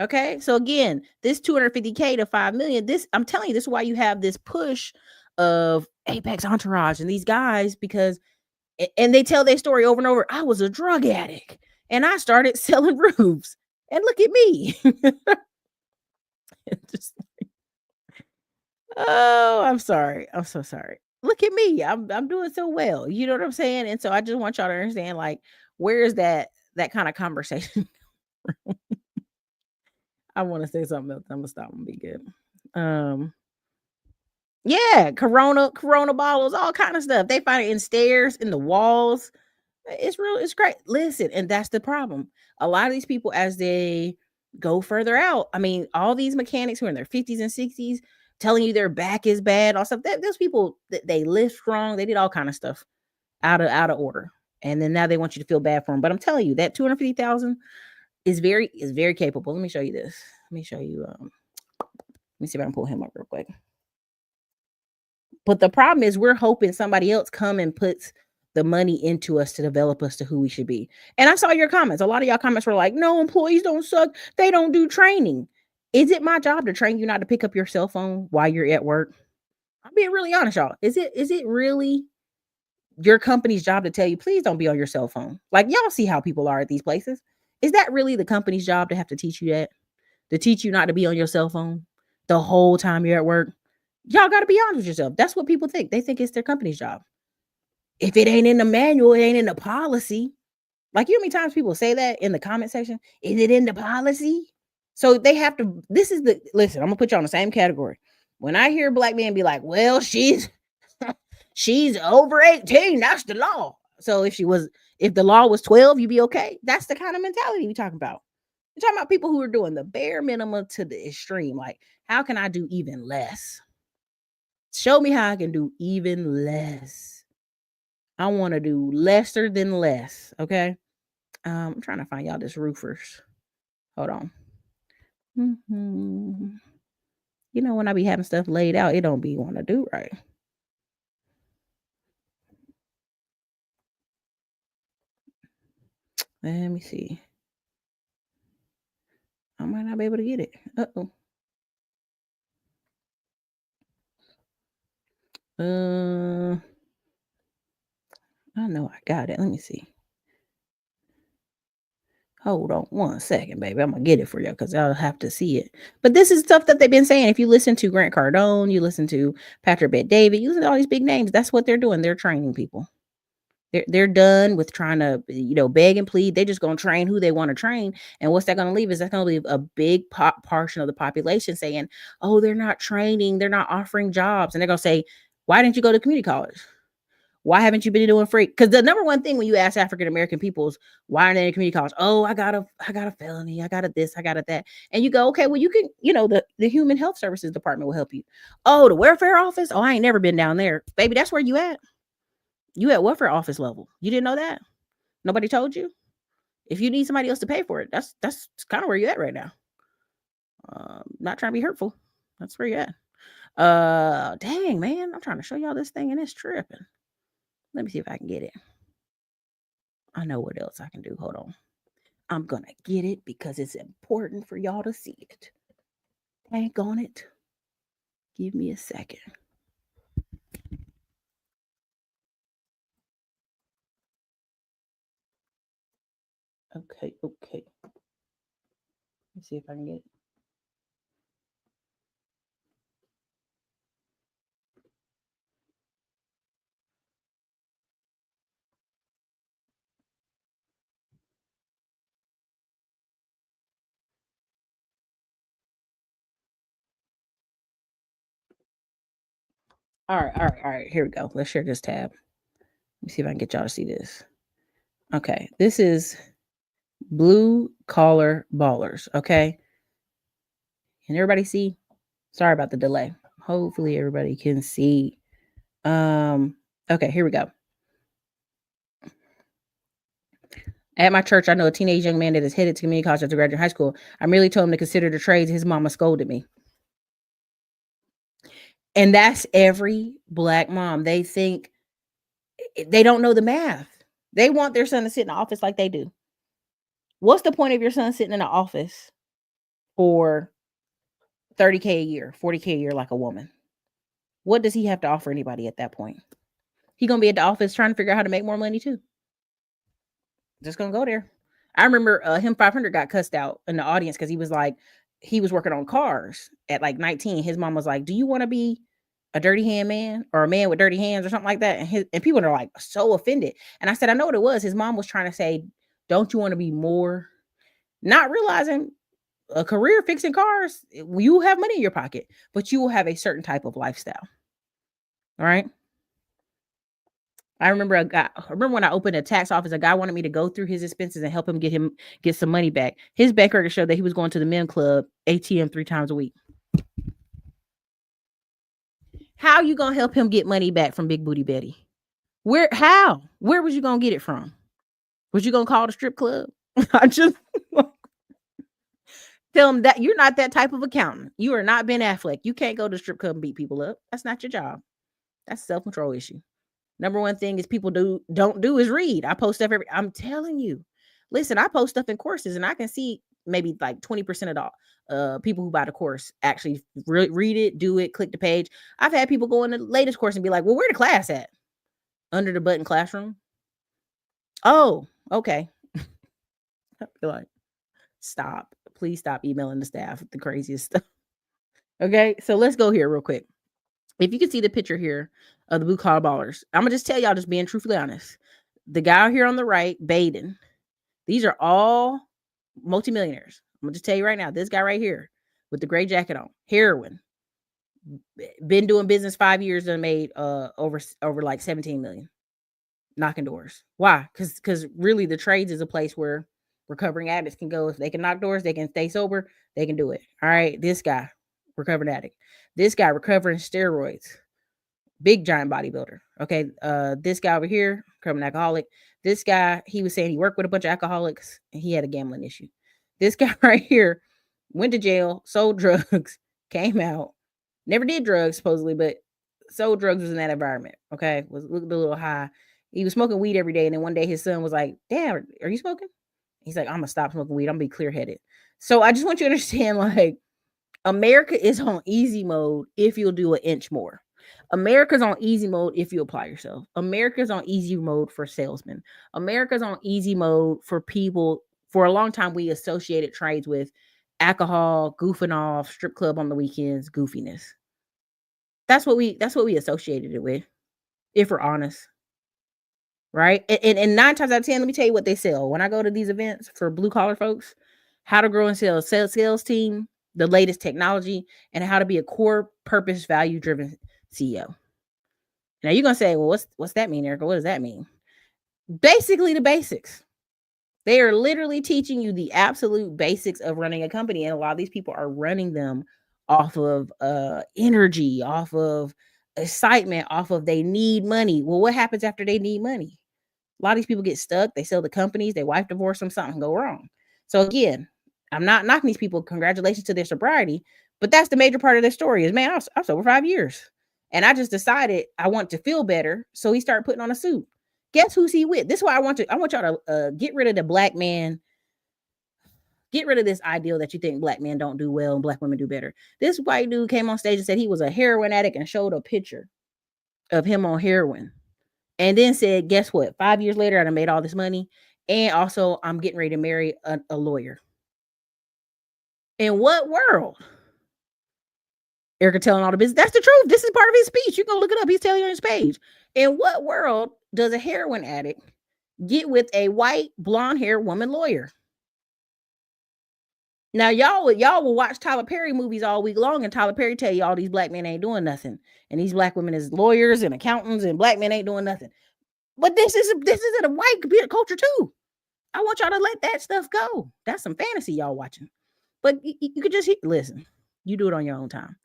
Okay. So again, this 250K to 5 million, this I'm telling you, this is why you have this push of Apex Entourage and these guys, because and they tell their story over and over. I was a drug addict and I started selling roofs. And look at me. Just, oh, I'm sorry. I'm so sorry. Look at me. I'm doing so well. You know what I'm saying? And so I just want y'all to understand, like, where is that kind of conversation? I want to say something else. I'm gonna stop and be good. Um, yeah, Corona bottles, all kind of stuff. They find it in stairs, in the walls. It's real, it's great. Listen, and that's the problem. A lot of these people, as they go further out, I mean, all these mechanics who are in their 50s and 60s telling you their back is bad, all stuff. Those people they live strong, they did all kind of stuff out of order. And then now they want you to feel bad for them. But I'm telling you, that 250,000 is very capable. Let me show you this. Let me show you let me see if I can pull him up real quick. But the problem is we're hoping somebody else come and puts the money into us to develop us to who we should be. And I saw your comments. A lot of y'all comments were like, no, employees don't suck. They don't do training. Is it my job to train you not to pick up your cell phone while you're at work? I'm being really honest, y'all. Is it really your company's job to tell you, please don't be on your cell phone? Like, y'all see how people are at these places. Is that really the company's job to have to teach you that? To teach you not to be on your cell phone the whole time you're at work? Y'all got to be honest with yourself. That's what people think. They think it's their company's job. If it ain't in the manual, it ain't in the policy. Like, you know how many times people say that in the comment section? Is it in the policy? So they have to, listen, I'm gonna put you on the same category. When I hear a black man be like, well, she's over 18, that's the law. So if the law was 12, you'd be okay. That's the kind of mentality we talking about. We're talking about people who are doing the bare minimum to the extreme. Like, how can I do even less? Show me how I can do even less. I want to do lesser than less. Okay. I'm trying to find y'all this roofers. Hold on. Mhm. When I be having stuff laid out, it don't be want to do right. Let me see. I might not be able to get it. Uh-oh. Uh, I know I got it. Let me see. Hold on one second, baby. I'm gonna get it for you because I'll have to see it. But this is stuff that they've been saying. If you listen to Grant Cardone, you listen to Patrick Bet David, you listen to all these big names. That's what they're doing. They're training people. They're done with trying to beg and plead. They're just gonna train who they want to train. And what's that gonna leave? Is that gonna leave a big portion of the population saying, "Oh, they're not training. They're not offering jobs," and they're gonna say, "Why didn't you go to community college? Why haven't you been doing free?" Because the number one thing when you ask African American peoples, why aren't they in community college? Oh, I got a felony. I got a this. I got a that. And you go, okay, well, you can, the Human Health Services Department will help you. Oh, the welfare office. Oh, I ain't never been down there, baby. That's where you at. You at welfare office level. You didn't know that? Nobody told you. If you need somebody else to pay for it, that's kind of where you at right now. Not trying to be hurtful. That's where you at. Dang man, I'm trying to show y'all this thing and it's tripping. Let me see if I can get it. I know what else I can do. Hold on. I'm going to get it because it's important for y'all to see it. Dang on it. Give me a second. Okay. Let me see if I can get it. All right. Here we go. Let's share this tab. Let me see if I can get y'all to see this. Okay, this is blue collar ballers. Okay, can everybody see? Sorry about the delay. Hopefully everybody can see. Okay, here we go. At my church, I know a teenage young man that is headed to community college after graduating high school. I merely told him to consider the trades. His mama scolded me. And that's every black mom. They think they don't know the math. They want their son to sit in the office like they do. What's the point of your son sitting in the office for 30K a year, 40K a year like a woman? What does he have to offer anybody at that point? He gonna be at the office trying to figure out how to make more money too. Just gonna go there. I remember him 500 got cussed out in the audience because he was working on cars at like 19. His mom was like, "Do you want to be a dirty hand man or a man with dirty hands or something like that?" And people are like so offended. And I said, I know what it was. His mom was trying to say, "Don't you want to be more?" Not realizing a career fixing cars, you have money in your pocket, but you will have a certain type of lifestyle. All right. I remember when I opened a tax office, a guy wanted me to go through his expenses and help him get some money back. His bank record showed that he was going to the men club ATM 3 times a week. How you gonna help him get money back from Big Booty Betty? How? Where was you gonna get it from? Was you gonna call the strip club? I just tell him that you're not that type of accountant. You are not Ben Affleck. You can't go to the strip club and beat people up. That's not your job. That's a self-control issue. Number one thing is people don't do is read. I post stuff I'm telling you. Listen, I post stuff in courses and I can see maybe like 20% of the people who buy the course actually read it, do it, click the page. I've had people go in the latest course and be like, "Well, where the class at?" Under the button classroom. Oh, okay. Like, stop. Please stop emailing the staff with the craziest stuff. Okay, so let's go here real quick. If you can see the picture here of the blue collar ballers, I'm gonna just tell y'all, just being truthfully honest. The guy here on the right, Baden, these are all multimillionaires. I'm gonna just tell you right now, this guy right here with the gray jacket on, heroin, been doing business 5 years and made over like 17 million, knocking doors. Why? Because really the trades is a place where recovering addicts can go. If they can knock doors, they can stay sober, they can do it. All right, this guy, recovering addict. This guy recovering steroids. Big giant bodybuilder. Okay. This guy over here, recovering alcoholic. This guy, he was saying he worked with a bunch of alcoholics and he had a gambling issue. This guy right here went to jail, sold drugs, came out, never did drugs supposedly, but sold drugs was in that environment. Okay. Looked a little high. He was smoking weed every day. And then one day his son was like, "Dad, are you smoking?" He's like, "I'm gonna stop smoking weed. I'm gonna be clear headed." So I just want you to understand, like, America is on easy mode if you'll do an inch more. America's on easy mode if you apply yourself. America's on easy mode for salesmen. America's on easy mode for people. For a long time, we associated trades with alcohol, goofing off, strip club on the weekends, goofiness. That's what we associated it with, if we're honest. Right. And 9 times out of 10, let me tell you what they sell. When I go to these events for blue collar folks, how to grow and sales team, the latest technology, and how to be a core purpose value driven CEO. Now you're gonna say, "Well, what's that mean, Erica? What does that mean?" Basically, the basics. They are literally teaching you the absolute basics of running a company, and a lot of these people are running them off of energy, off of excitement, off of they need money. Well, what happens after they need money? A lot of these people get stuck. They sell the companies. They wife divorce them. Something go wrong. So again, I'm not knocking these people. Congratulations to their sobriety, but that's the major part of their story. Is, man, I'm sober 5 years, and I just decided I want to feel better. So he started putting on a suit. Guess who's he with? This is why I want y'all to get rid of the black man. Get rid of this ideal that you think black men don't do well and black women do better. This white dude came on stage and said he was a heroin addict and showed a picture of him on heroin. And then said, guess what? 5 years later, I done made all this money. And also, I'm getting ready to marry a lawyer. In what world? Erica telling all the business. That's the truth. This is part of his speech. You go look it up. He's telling you on his page. In what world does a heroin addict get with a white, blonde-haired woman lawyer? Now, y'all will watch Tyler Perry movies all week long, and Tyler Perry tell you all these black men ain't doing nothing. And these black women is lawyers and accountants, and black men ain't doing nothing. But this isn't a white computer culture too. I want y'all to let that stuff go. That's some fantasy y'all watching. But you could just listen. You do it on your own time.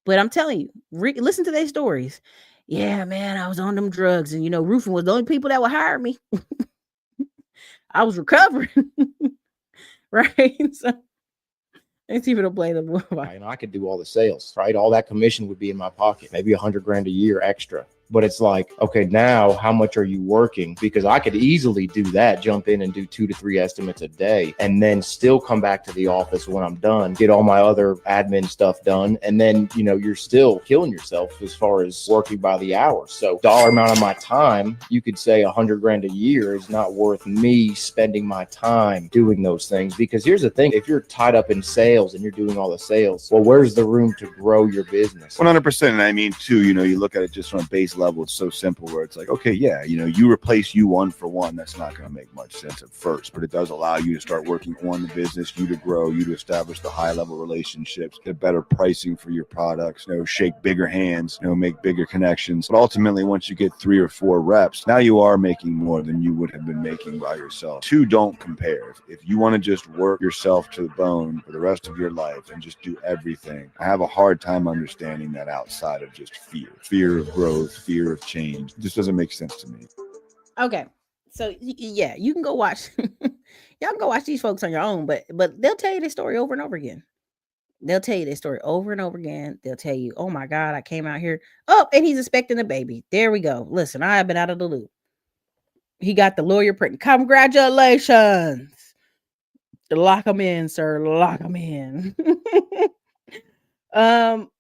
But I'm telling you, listen to their stories. Yeah, man, I was on them drugs, and roofing was the only people that would hire me. I was recovering, right? So let's see if it'll play the boy. And I could do all the sales, right? All that commission would be in my pocket, maybe $100,000 a year extra. But it's like, okay, now how much are you working? Because I could easily do that, jump in and do 2 to 3 estimates a day, and then still come back to the office when I'm done, get all my other admin stuff done. And then, you're still killing yourself as far as working by the hour. So dollar amount of my time, you could say $100,000 a year is not worth me spending my time doing those things. Because here's the thing, if you're tied up in sales and you're doing all the sales, well, where's the room to grow your business? 100%. And I mean, too, you look at it just from a base level, it's so simple where it's like, okay, yeah, you replace you one for one. That's not going to make much sense at first, but it does allow you to start working on the business, you to grow, you to establish the high level relationships, get better pricing for your products, shake bigger hands, make bigger connections. But ultimately, once you get 3 or 4 reps, now you are making more than you would have been making by yourself. 2 don't compare. If you want to just work yourself to the bone for the rest of your life and just do everything, I have a hard time understanding that outside of just fear of growth, fear of change. It just doesn't make sense to me. Okay. So yeah, you can go watch y'all can go watch these folks on your own, but they'll tell you this story over and over again. They'll tell you this story over and over again. They'll tell you, oh my God, I came out here. Oh, and he's expecting a baby. There we go. Listen, I have been out of the loop. He got the lawyer pregnant. Congratulations. Lock him in, sir. Lock him in.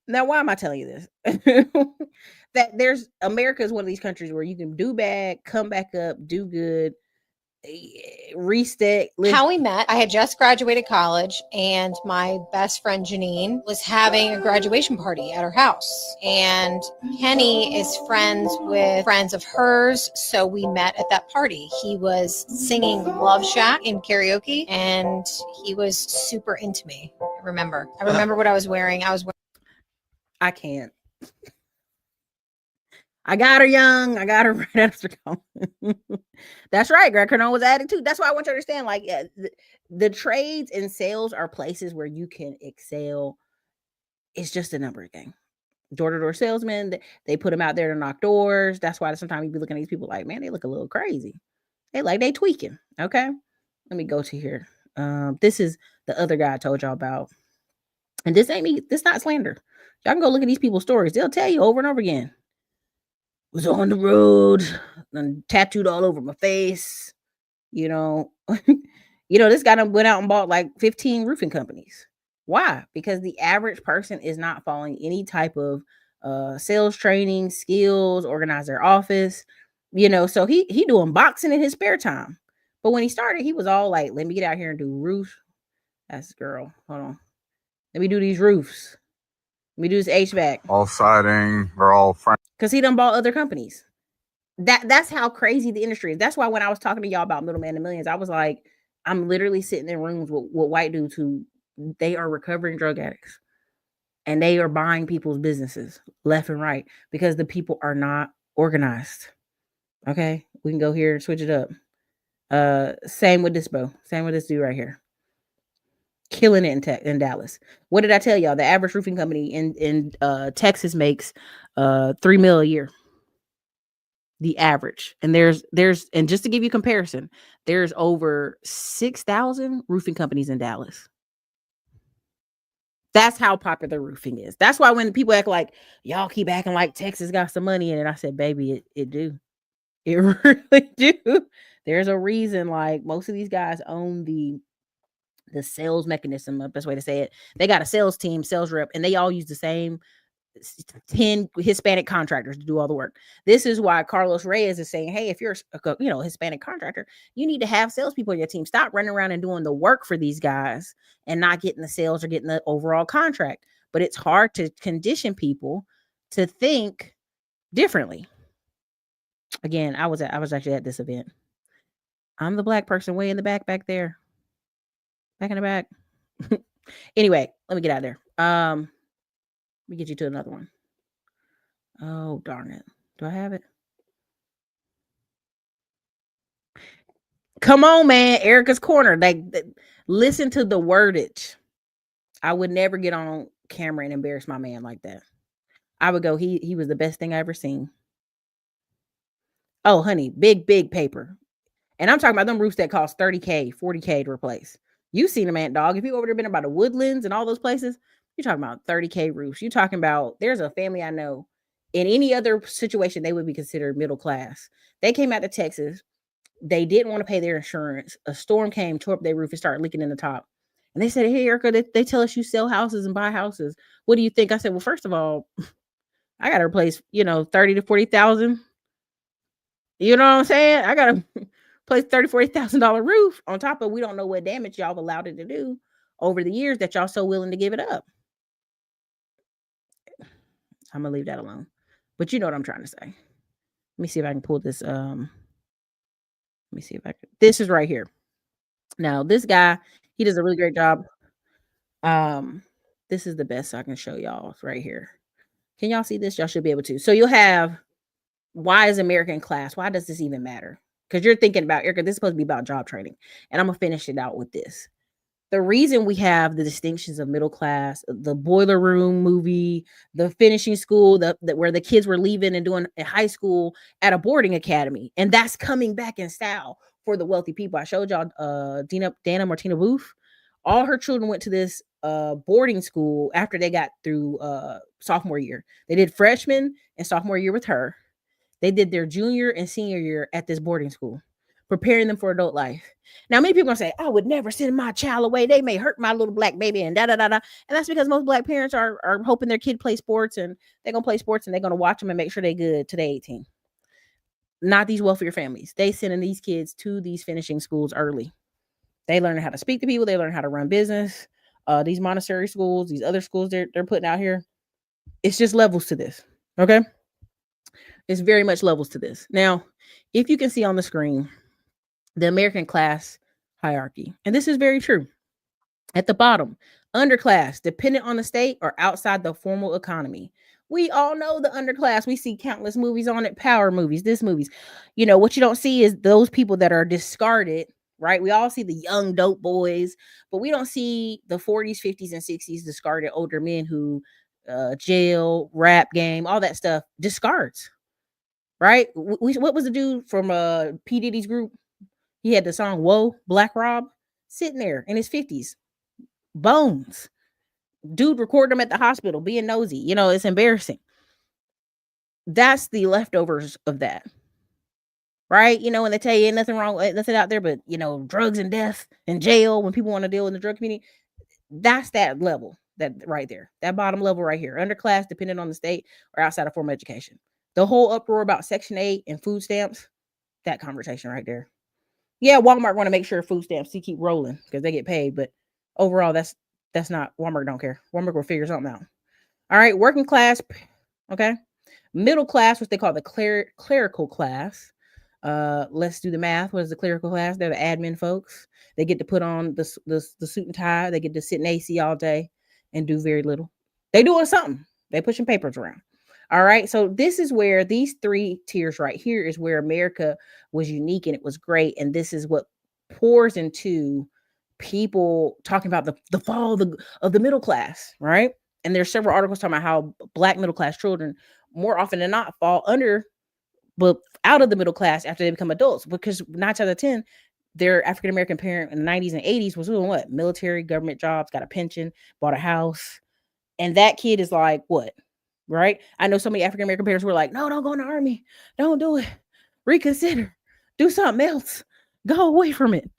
Now why am I telling you this? That America is one of these countries where you can do bad, come back up, do good, reset. How we met, I had just graduated college, and my best friend Janine was having a graduation party at her house. And Kenny is friends with friends of hers, so we met at that party. He was singing Love Shack in karaoke, and he was super into me. I remember what I was wearing. I can't. I got her young. I got her right after college. That's right. Greg Cardone was added too. That's why I want you to understand. Like, yeah, the trades and sales are places where you can excel. It's just a number thing. Door-to-door salesmen, they put them out there to knock doors. That's why sometimes you be looking at these people like, man, they look a little crazy. They tweaking. Okay. Let me go to here. This is the other guy I told y'all about. And this ain't me. This not slander. Y'all can go look at these people's stories. They'll tell you over and over again. Was on the road and tattooed all over my face. This guy done went out and bought like 15 roofing companies. Why? Because the average person is not following any type of sales training, skills, organize their office. So he doing boxing in his spare time. But when he started, he was all like, let me get out here and do roofs. That's girl. Hold on. Let me do these roofs. Let me do this HVAC. All siding, we're all friends. Because he done bought other companies. That's how crazy the industry is. That's why when I was talking to y'all about Middleman and Millions, I was like, I'm literally sitting in rooms with white dudes who they are recovering drug addicts. And they are buying people's businesses left and right because the people are not organized. Okay, we can go here and switch it up. Same with this bro. Same with this dude right here. Killing it in Dallas. What did I tell y'all? The average roofing company in Texas makes $3 million a year. The average. And there's and just to give you comparison, there's over 6,000 roofing companies in Dallas. That's how popular roofing is. That's why when people act like y'all keep acting like Texas got some money in it, I said, baby, it do. It really do. There's a reason like most of these guys own the sales mechanism, the best way to say it. They got a sales team, sales rep, and they all use the same 10 Hispanic contractors to do all the work. This is why Carlos Reyes is saying, hey, if you're a Hispanic contractor, you need to have salespeople on your team. Stop running around and doing the work for these guys and not getting the sales or getting the overall contract. But it's hard to condition people to think differently. Again, I was actually at this event. I'm the black person way in the back there. Back in the back. Anyway, let me get out of there. Let me get you to another one. Oh, darn it. Do I have it? Come on, man. Erica's Corner. Listen to the wordage. I would never get on camera and embarrass my man like that. I would go, he was the best thing I ever seen. Oh, honey, big paper. And I'm talking about them roofs that cost $30K, $40K to replace. You seen them, Ant Dog. If you over there been about the Woodlands and all those places, you're talking about $30K roofs. You're talking about, there's a family I know, in any other situation, they would be considered middle class. They came out to Texas. They didn't want to pay their insurance. A storm came, tore up their roof, and started leaking in the top. And they said, hey, Erica, they tell us you sell houses and buy houses. What do you think? I said, well, first of all, I got to replace, 30 to 40,000. You know what I'm saying? I got to place $30,000-$40,000 roof on top of, we don't know what damage y'all have allowed it to do over the years that y'all so willing to give it up. I'm going to leave that alone. But you know what I'm trying to say. Let me see if I can pull this. Let me see if I can. This is right here. Now, this guy, he does a really great job. This is the best I can show y'all right here. Can y'all see this? Y'all should be able to. So you'll have, why is American class? Why does this even matter? Because you're thinking about, Erica, this is supposed to be about job training. And I'm going to finish it out with this. The reason we have the distinctions of middle class, the Boiler Room movie, the finishing school, where the kids were leaving and doing a high school at a boarding academy. And that's coming back in style for the wealthy people. I showed y'all Dana Martina Booth. All her children went to this boarding school after they got through sophomore year. They did freshman and sophomore year with her. They did their junior and senior year at this boarding school, preparing them for adult life. Now, many people are going to say, I would never send my child away. They may hurt my little black baby and da-da-da-da. And that's because most black parents are hoping their kid plays sports, and they're going to play sports and they're going to watch them and make sure they're good till they're 18. Not these wealthier families. They sending these kids to these finishing schools early. They learn how to speak to people. They learn how to run business. These Montessori schools, these other schools they're putting out here. It's just levels to this. Okay. It's very much levels to this. Now, if you can see on the screen, the American class hierarchy, and this is very true. At the bottom, underclass, dependent on the state or outside the formal economy. We all know the underclass. We see countless movies on it, power movies, this movies. What you don't see is those people that are discarded, right? We all see the young dope boys, but we don't see the 40s, 50s, and 60s discarded older men who jail, rap game, all that stuff discards. Right? What was the dude from P. Diddy's group? He had the song Whoa, Black Rob, sitting there in his 50s. Bones. Dude recorded him at the hospital being nosy. It's embarrassing. That's the leftovers of that. Right? When they tell you ain't nothing wrong, nothing out there but, drugs and death and jail when people want to deal in the drug community. That's that level, that right there. That bottom level right here. Underclass, dependent on the state or outside of formal education. The whole uproar about Section 8 and food stamps, that conversation right there. Yeah, Walmart want to make sure food stamps keep rolling because they get paid, but overall, that's not, Walmart don't care. Walmart will figure something out. All right, working class, okay. Middle class, which they call the clerical class. Let's do the math. What is the clerical class? They're the admin folks. They get to put on the suit and tie. They get to sit in AC all day and do very little. They doing something. They pushing papers around. All right. So this is where these three tiers right here is where America was unique and it was great. And this is what pours into people talking about the fall of the middle class. Right. And there's several articles talking about how Black middle class children more often than not fall under, but out of the middle class after they become adults, because 9 out of 10, their African-American parent in the 90s and 80s was doing what? Military, government jobs, got a pension, bought a house. And that kid is like, what? Right? I know so many African-American parents were like, no, don't go in the army. Don't do it. Reconsider. Do something else. Go away from it.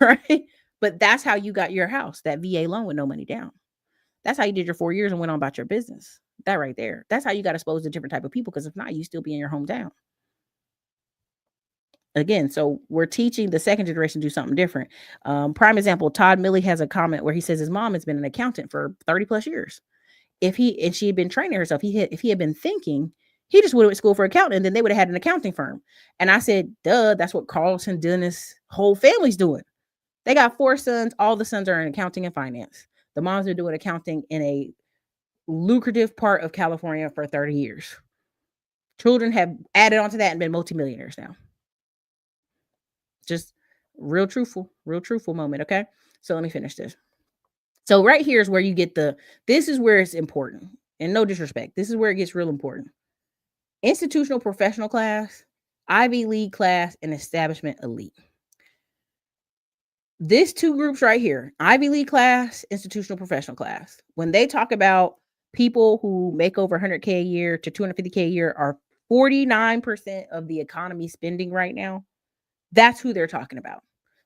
Right? But that's how you got your house, that VA loan with no money down. That's how you did your 4 years and went on about your business. That right there. That's how you got exposed to different type of people, because if not, you still be in your hometown. Again, so we're teaching the second generation to do something different. Prime example, Todd Milley has a comment where he says his mom has been an accountant for 30 plus years. She had been training herself, if he had been thinking, he just would have went to school for accounting, and then they would have had an accounting firm. And I said, duh, that's what Carlson Dennis' whole family's doing. They got 4 sons. All the sons are in accounting and finance. The moms are doing accounting in a lucrative part of California for 30 years. Children have added on to that and been multimillionaires now. Just Real truthful moment. Okay. So let me finish this. So right here is where you get this is where it's important. And no disrespect. This is where it gets real important. Institutional professional class, Ivy League class, and establishment elite. These two groups right here, Ivy League class, institutional professional class, when they talk about people who make over 100K a year to 250K a year are 49% of the economy spending right now. That's who they're talking about.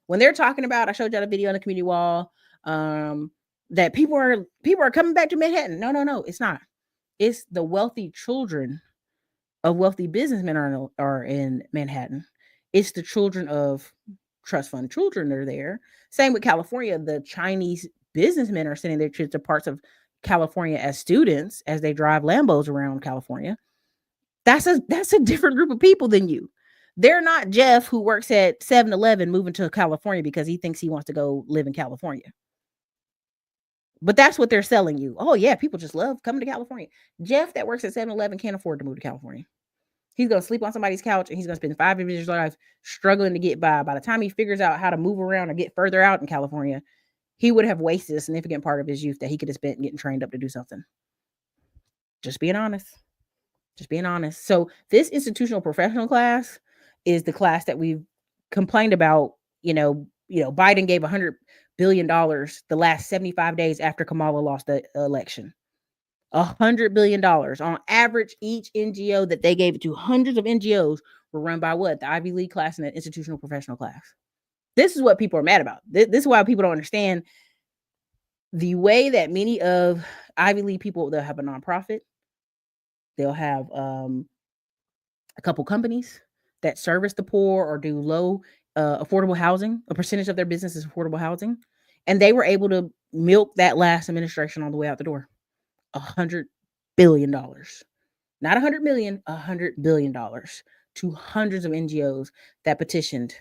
When they're talking about, I showed y'all a video on the community wall, that people are coming back to Manhattan. No, it's not. It's the wealthy children of wealthy businessmen are in Manhattan. It's the children of trust fund children are there. Same with California. The Chinese businessmen are sending their kids to parts of California as students as they drive Lambos around California. That's a different group of people than you. They're not Jeff who works at 7-Eleven moving to California because he thinks he wants to go live in California. But that's what they're selling you. Oh yeah, people just love coming to California. Jeff that works at 7-Eleven can't afford to move to California. He's going to sleep on somebody's couch and he's going to spend 5 years of his life struggling to get by. By the time he figures out how to move around or get further out in California, he would have wasted a significant part of his youth that he could have spent getting trained up to do something. Just being honest. So this institutional professional class is the class that we've complained about. Biden gave $100 billion the last 75 days after Kamala lost the election. $100 billion on average. Each NGO that they gave it to, hundreds of NGOs, were run by what? The Ivy League class and the institutional professional class. This is what people are mad about. This is why people don't understand the way that many of Ivy League people, they'll have a nonprofit. They'll have a couple companies that service the poor or do low affordable housing. A percentage of their business is affordable housing. And they were able to milk that last administration on the way out the door. $100 billion. Not 100 million, $100 billion to hundreds of NGOs that petitioned.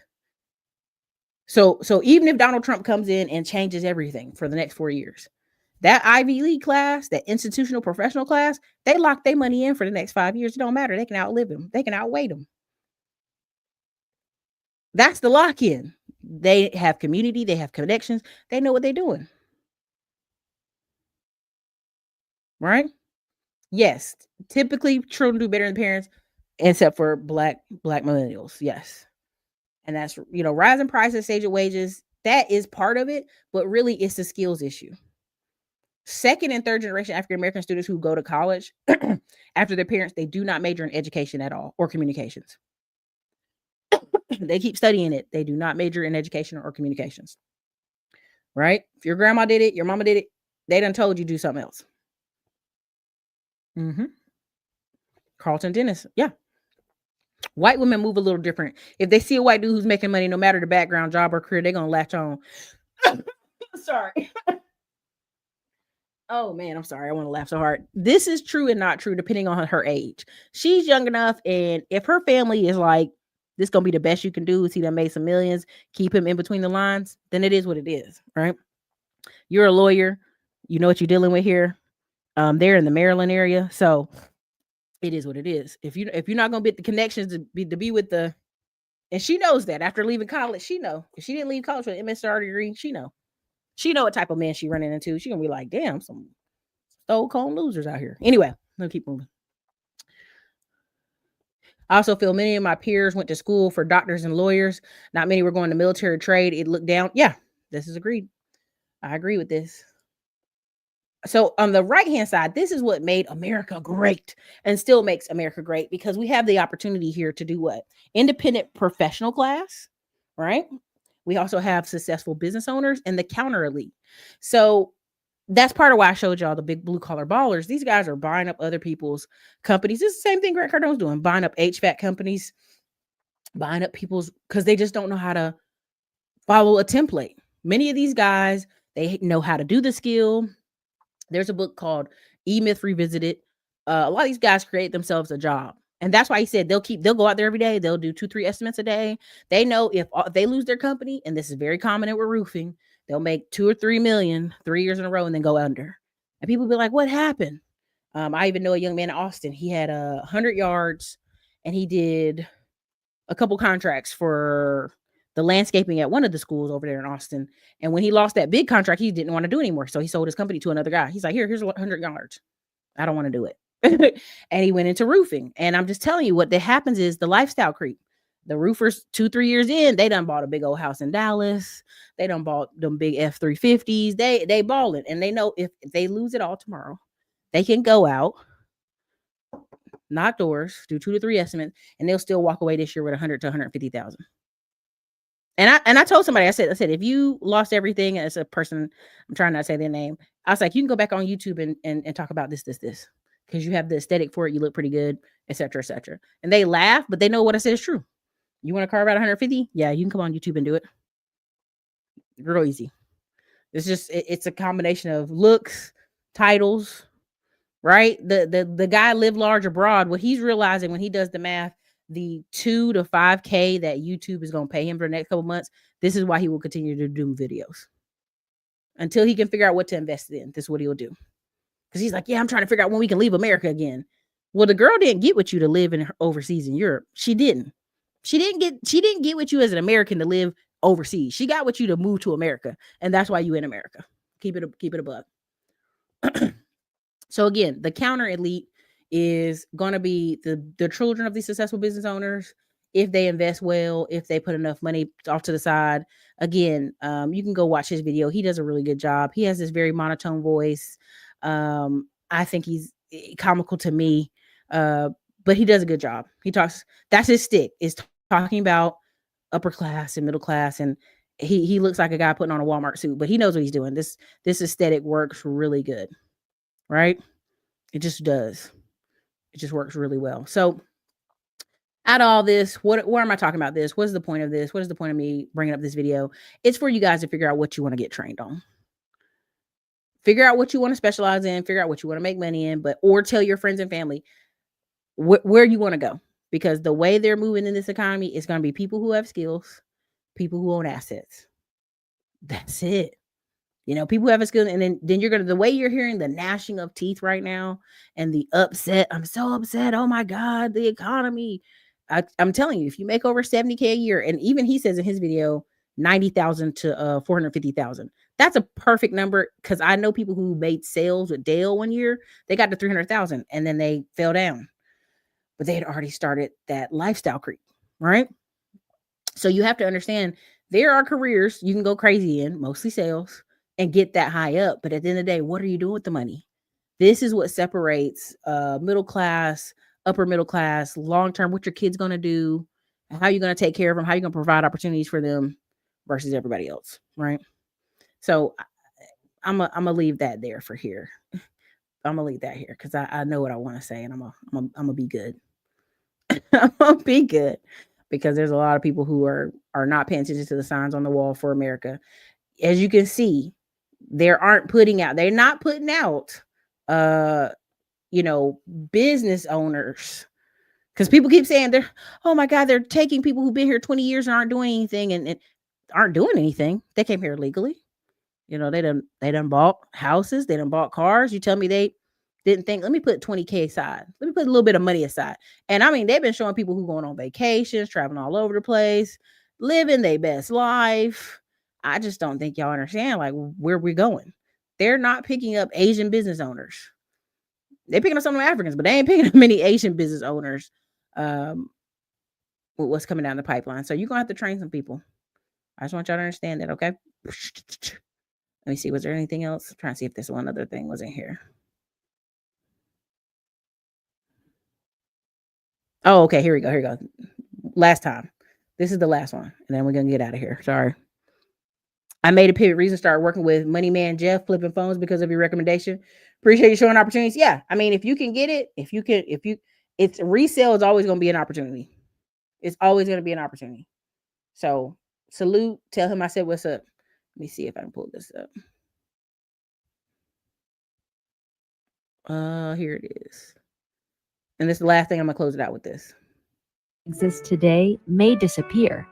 So even if Donald Trump comes in and changes everything for the next 4 years, that Ivy League class, that institutional professional class, they lock their money in for the next 5 years. It don't matter. They can outlive him. They can outweight him. That's the lock-in. They have community. They have connections. They know what they're doing. Right? Yes. Typically, children do better than parents, except for black millennials. Yes. And that's, rising prices, stage wages. That is part of it. But really, it's the skills issue. Second and third generation African-American students who go to college after their parents, they do not major in education at all or communications. They keep studying it. They do not major in education or communications. Right? If your grandma did it, your mama did it, they done told you do something else. Carlton Dennis. Yeah. White women move a little different. If they see a white dude who's making money, no matter the background, job, or career, they're going to latch on. Sorry. Oh man, I'm sorry. I want to laugh so hard. This is true and not true depending on her age. She's young enough, and if her family is like, this gonna be the best you can do, see them made some millions, keep him in between the lines, then it is what it is, right? You're a lawyer, you know what you're dealing with here. They're in the Maryland area, so it is what it is. If you're not gonna get the connections to be with the, and she knows that after leaving college, she know if she didn't leave college with an MSR degree, she know what type of man she running into. She gonna be like, damn, some stole cold losers out here. Anyway, let's keep moving. I also feel many of my peers went to school for doctors and lawyers. Not many were going to military trade. It looked down. Yeah, this is agreed. I agree with this. So on the right-hand side, this is what made America great and still makes America great, because we have the opportunity here to do what? Independent professional class, right? We also have successful business owners and the counter elite. So that's part of why I showed y'all the big blue collar ballers. These guys are buying up other people's companies. It's the same thing Grant Cardone's doing, buying up HVAC companies, buying up people's, because they just don't know how to follow a template. Many of these guys, they know how to do the skill. There's a book called E-Myth Revisited. A lot of these guys create themselves a job. And that's why he said they'll go out there every day. They'll do 2-3 estimates a day. They know if they lose their company, and this is very common with roofing, they'll make 2 or 3 million 3 years in a row and then go under. And people be like, what happened? I even know a young man in Austin. He had 100 yards and he did a couple contracts for the landscaping at one of the schools over there in Austin. And when he lost that big contract, he didn't want to do anymore. So he sold his company to another guy. He's like, here's 100 yards. I don't want to do it. And he went into roofing. And I'm just telling you, what that happens is the lifestyle creep. The roofers 2-3 years in, they done bought a big old house in Dallas. They done bought them big F-350s. They balling, and they know if they lose it all tomorrow, they can go out, knock doors, do 2 to 3 estimates, and they'll still walk away this year with 100 to 150,000. And I told somebody, I said, if you lost everything, as a person, I'm trying not to say their name, I was like, you can go back on YouTube and talk about this, because you have the aesthetic for it. You look pretty good, et cetera, et cetera. And they laugh, but they know what I said is true. You want to carve out 150? Yeah, you can come on YouTube and do it. Real easy. It's a combination of looks, titles, right? The guy live large abroad. What he's realizing when he does the math, the 2 to 5K that YouTube is going to pay him for the next couple months, this is why he will continue to do videos until he can figure out what to invest in. This is what he'll do. Because he's like, yeah, I'm trying to figure out when we can leave America again. Well, the girl didn't get with you to live in overseas in Europe. She didn't. She didn't get with you as an American to live overseas. She got with you to move to America. And that's why you in America. Keep it a buck. So again, the counter elite is going to be the children of these successful business owners. If they invest well, if they put enough money off to the side. Again, you can go watch his video. He does a really good job. He has this very monotone voice. I think he's comical to me, but he does a good job. He talks, that's his stick, is talking about upper class and middle class. And he looks like a guy putting on a Walmart suit, but he knows what he's doing. This aesthetic works really good, right? It just does. It just works really well. So out of all this, why am I talking about this? What is the point of this? What is the point of me bringing up this video? It's for you guys to figure out what you want to get trained on. Figure out what you want to specialize in, figure out what you want to make money in, or tell your friends and family where you want to go. Because the way they're moving in this economy is going to be people who have skills, people who own assets. That's it. You know, people who have a skill, and then you're going to, the way you're hearing the gnashing of teeth right now and the upset, I'm so upset. Oh my God, the economy. I'm telling you, if you make over 70K a year, and even he says in his video, 90,000 to 450,000. That's a perfect number, because I know people who made sales with Dale one year, they got to 300,000 and then they fell down. But they had already started that lifestyle creep, right? So you have to understand there are careers you can go crazy in, mostly sales, and get that high up. But at the end of the day, what are you doing with the money? This is what separates middle class, upper middle class, long-term, what your kid's going to do, how you're going to take care of them, how you're going to provide opportunities for them versus everybody else, right? So I'm gonna leave that there for here. I'm gonna leave that here because I know what I want to say, and I'm gonna be good. I'm gonna be good, because there's a lot of people who are not paying attention to the signs on the wall for America. As you can see, they're not putting out business owners, because people keep saying oh my God, they're taking people who've been here 20 years and aren't doing anything and aren't doing anything. They came here legally. You know, they done bought houses, they done bought cars. You tell me they didn't think, let me put 20K aside. Let me put a little bit of money aside. And I mean, they've been showing people who going on vacations, traveling all over the place, living their best life. I just don't think y'all understand like where we're going. They're not picking up Asian business owners. They're picking up some of the Africans, but they ain't picking up many Asian business owners with what's coming down the pipeline. So you're going to have to train some people. I just want y'all to understand that, okay? Let me see. Was there anything else? I'm trying to see if there's one other thing was in here. Oh, okay. Here we go. Last time. This is the last one. And then we're going to get out of here. Sorry. I made a pivot reason to start working with Money Man Jeff flipping phones because of your recommendation. Appreciate you showing opportunities. Yeah. I mean, if you can get it, it's resale is always going to be an opportunity. It's always going to be an opportunity. So salute. Tell him I said, what's up? Let me see if I can pull this up. Here it is. And this is the last thing. I'm going to close it out with this. Exists today may disappear.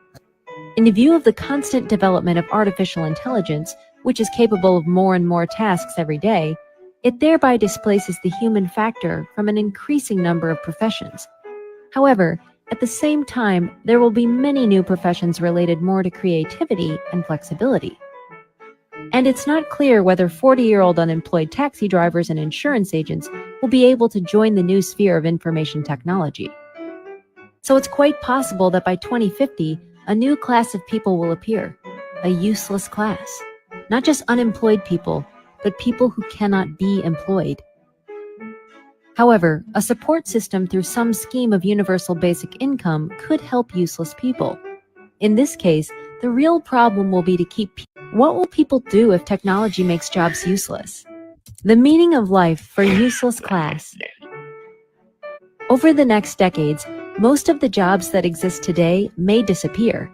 In view of the constant development of artificial intelligence, which is capable of more and more tasks every day, it thereby displaces the human factor from an increasing number of professions. However, At the same time, there will be many new professions related more to creativity and flexibility. And it's not clear whether 40-year-old unemployed taxi drivers and insurance agents will be able to join the new sphere of information technology. So it's quite possible that by 2050, a new class of people will appear, a useless class. Not just unemployed people, but people who cannot be employed. However, a support system through some scheme of universal basic income could help useless people. In this case, the real problem will be to keep. What will people do if technology makes jobs useless? The meaning of life for useless class. Over the next decades, most of the jobs that exist today may disappear.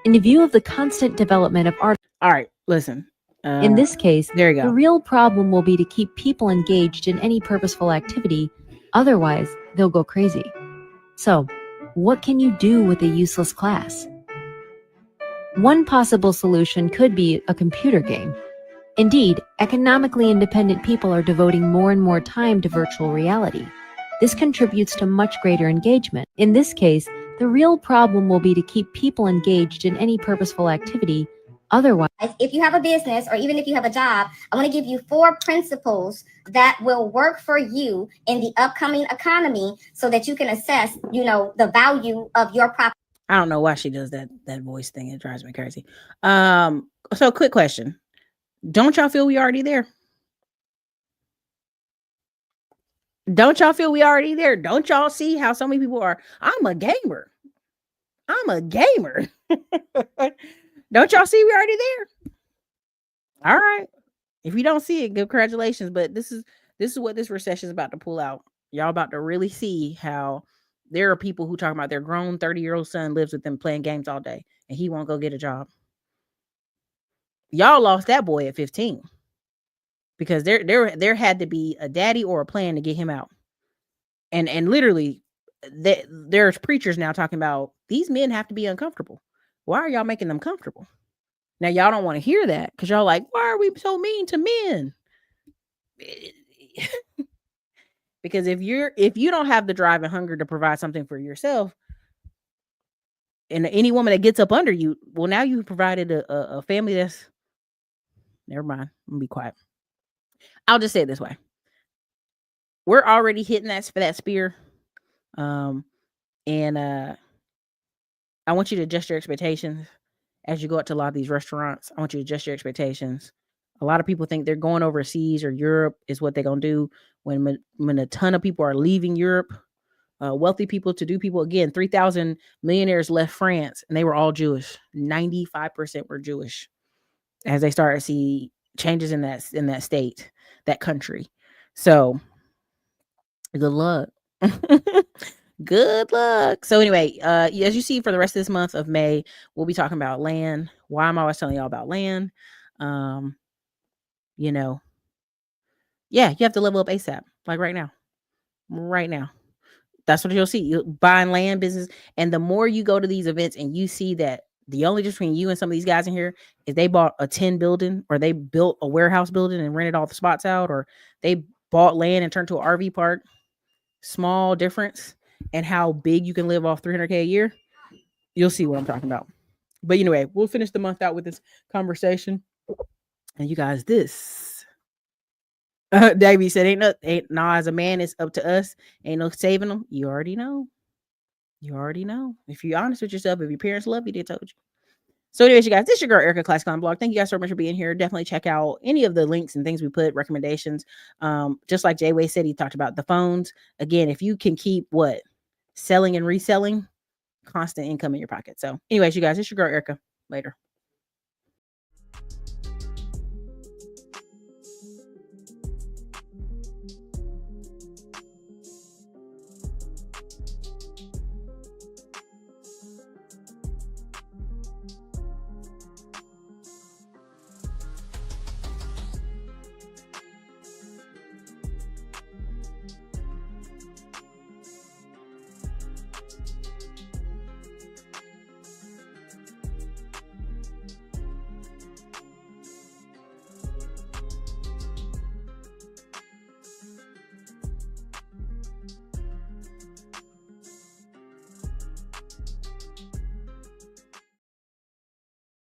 In view of the constant development of art. All right, listen. In this case, there you go. the real problem will be to keep people engaged in any purposeful activity, otherwise they'll go crazy. So, what can you do with a useless class? One possible solution could be a computer game. Indeed, economically independent people are devoting more and more time to virtual reality. This contributes to much greater engagement. In this case, the real problem will be to keep people engaged in any purposeful activity. Otherwise, if you have a business or even if you have a job, I want to give you 4 principles that will work for you in the upcoming economy so that you can assess, the value of your property. I don't know why she does that voice thing. It drives me crazy. So quick question. Don't y'all feel we already there? Don't y'all feel we already there? Don't y'all see how so many people are? I'm a gamer. Don't y'all see we already there? All right. If you don't see it, congratulations. But this is what this recession is about to pull out. Y'all about to really see how there are people who talking about their grown 30-year-old son lives with them playing games all day and he won't go get a job. Y'all lost that boy at 15 because there had to be a daddy or a plan to get him out. And literally there's preachers now talking about these men have to be uncomfortable. Why are y'all making them comfortable? Now, y'all don't want to hear that because y'all like, why are we so mean to men? Because if you don't have the drive and hunger to provide something for yourself, and any woman that gets up under you, well, now you've provided a family that's, never mind, I'm gonna be quiet. I'll just say it this way. We're already hitting that spear. And I want you to adjust your expectations as you go out to a lot of these restaurants. I want you to adjust your expectations. A lot of people think they're going overseas or Europe is what they're going to do when a ton of people are leaving Europe. Wealthy people, to do people, again, 3,000 millionaires left France and they were all Jewish. 95% were Jewish as they started to see changes in that state, that country. So good luck. Good luck. So anyway, as you see, for the rest of this month of May, we'll be talking about land. Why I'm always telling y'all about land. Yeah, you have to level up ASAP, like right now. That's what you'll see. You're buying land business. And the more you go to these events and you see that the only difference between you and some of these guys in here is they bought a 10 building, or they built a warehouse building and rented all the spots out, or they bought land and turned to an RV park. Small difference. And how big you can live off $300K a year, you'll see what I'm talking about. But anyway, we'll finish the month out with this conversation. And you guys, this Davey said, ain't no, as a man, it's up to us. Ain't no saving them. You already know. If you're honest with yourself, if your parents love you, they told you. So anyways, you guys, this is your girl, Erica Classic on Blog. Thank you guys so much for being here. Definitely check out any of the links and things we put, recommendations. Just like Jay Way said, he talked about the phones. Again, if you can keep selling and reselling, constant income in your pocket. So anyways, you guys, it's your girl, Erica. Later.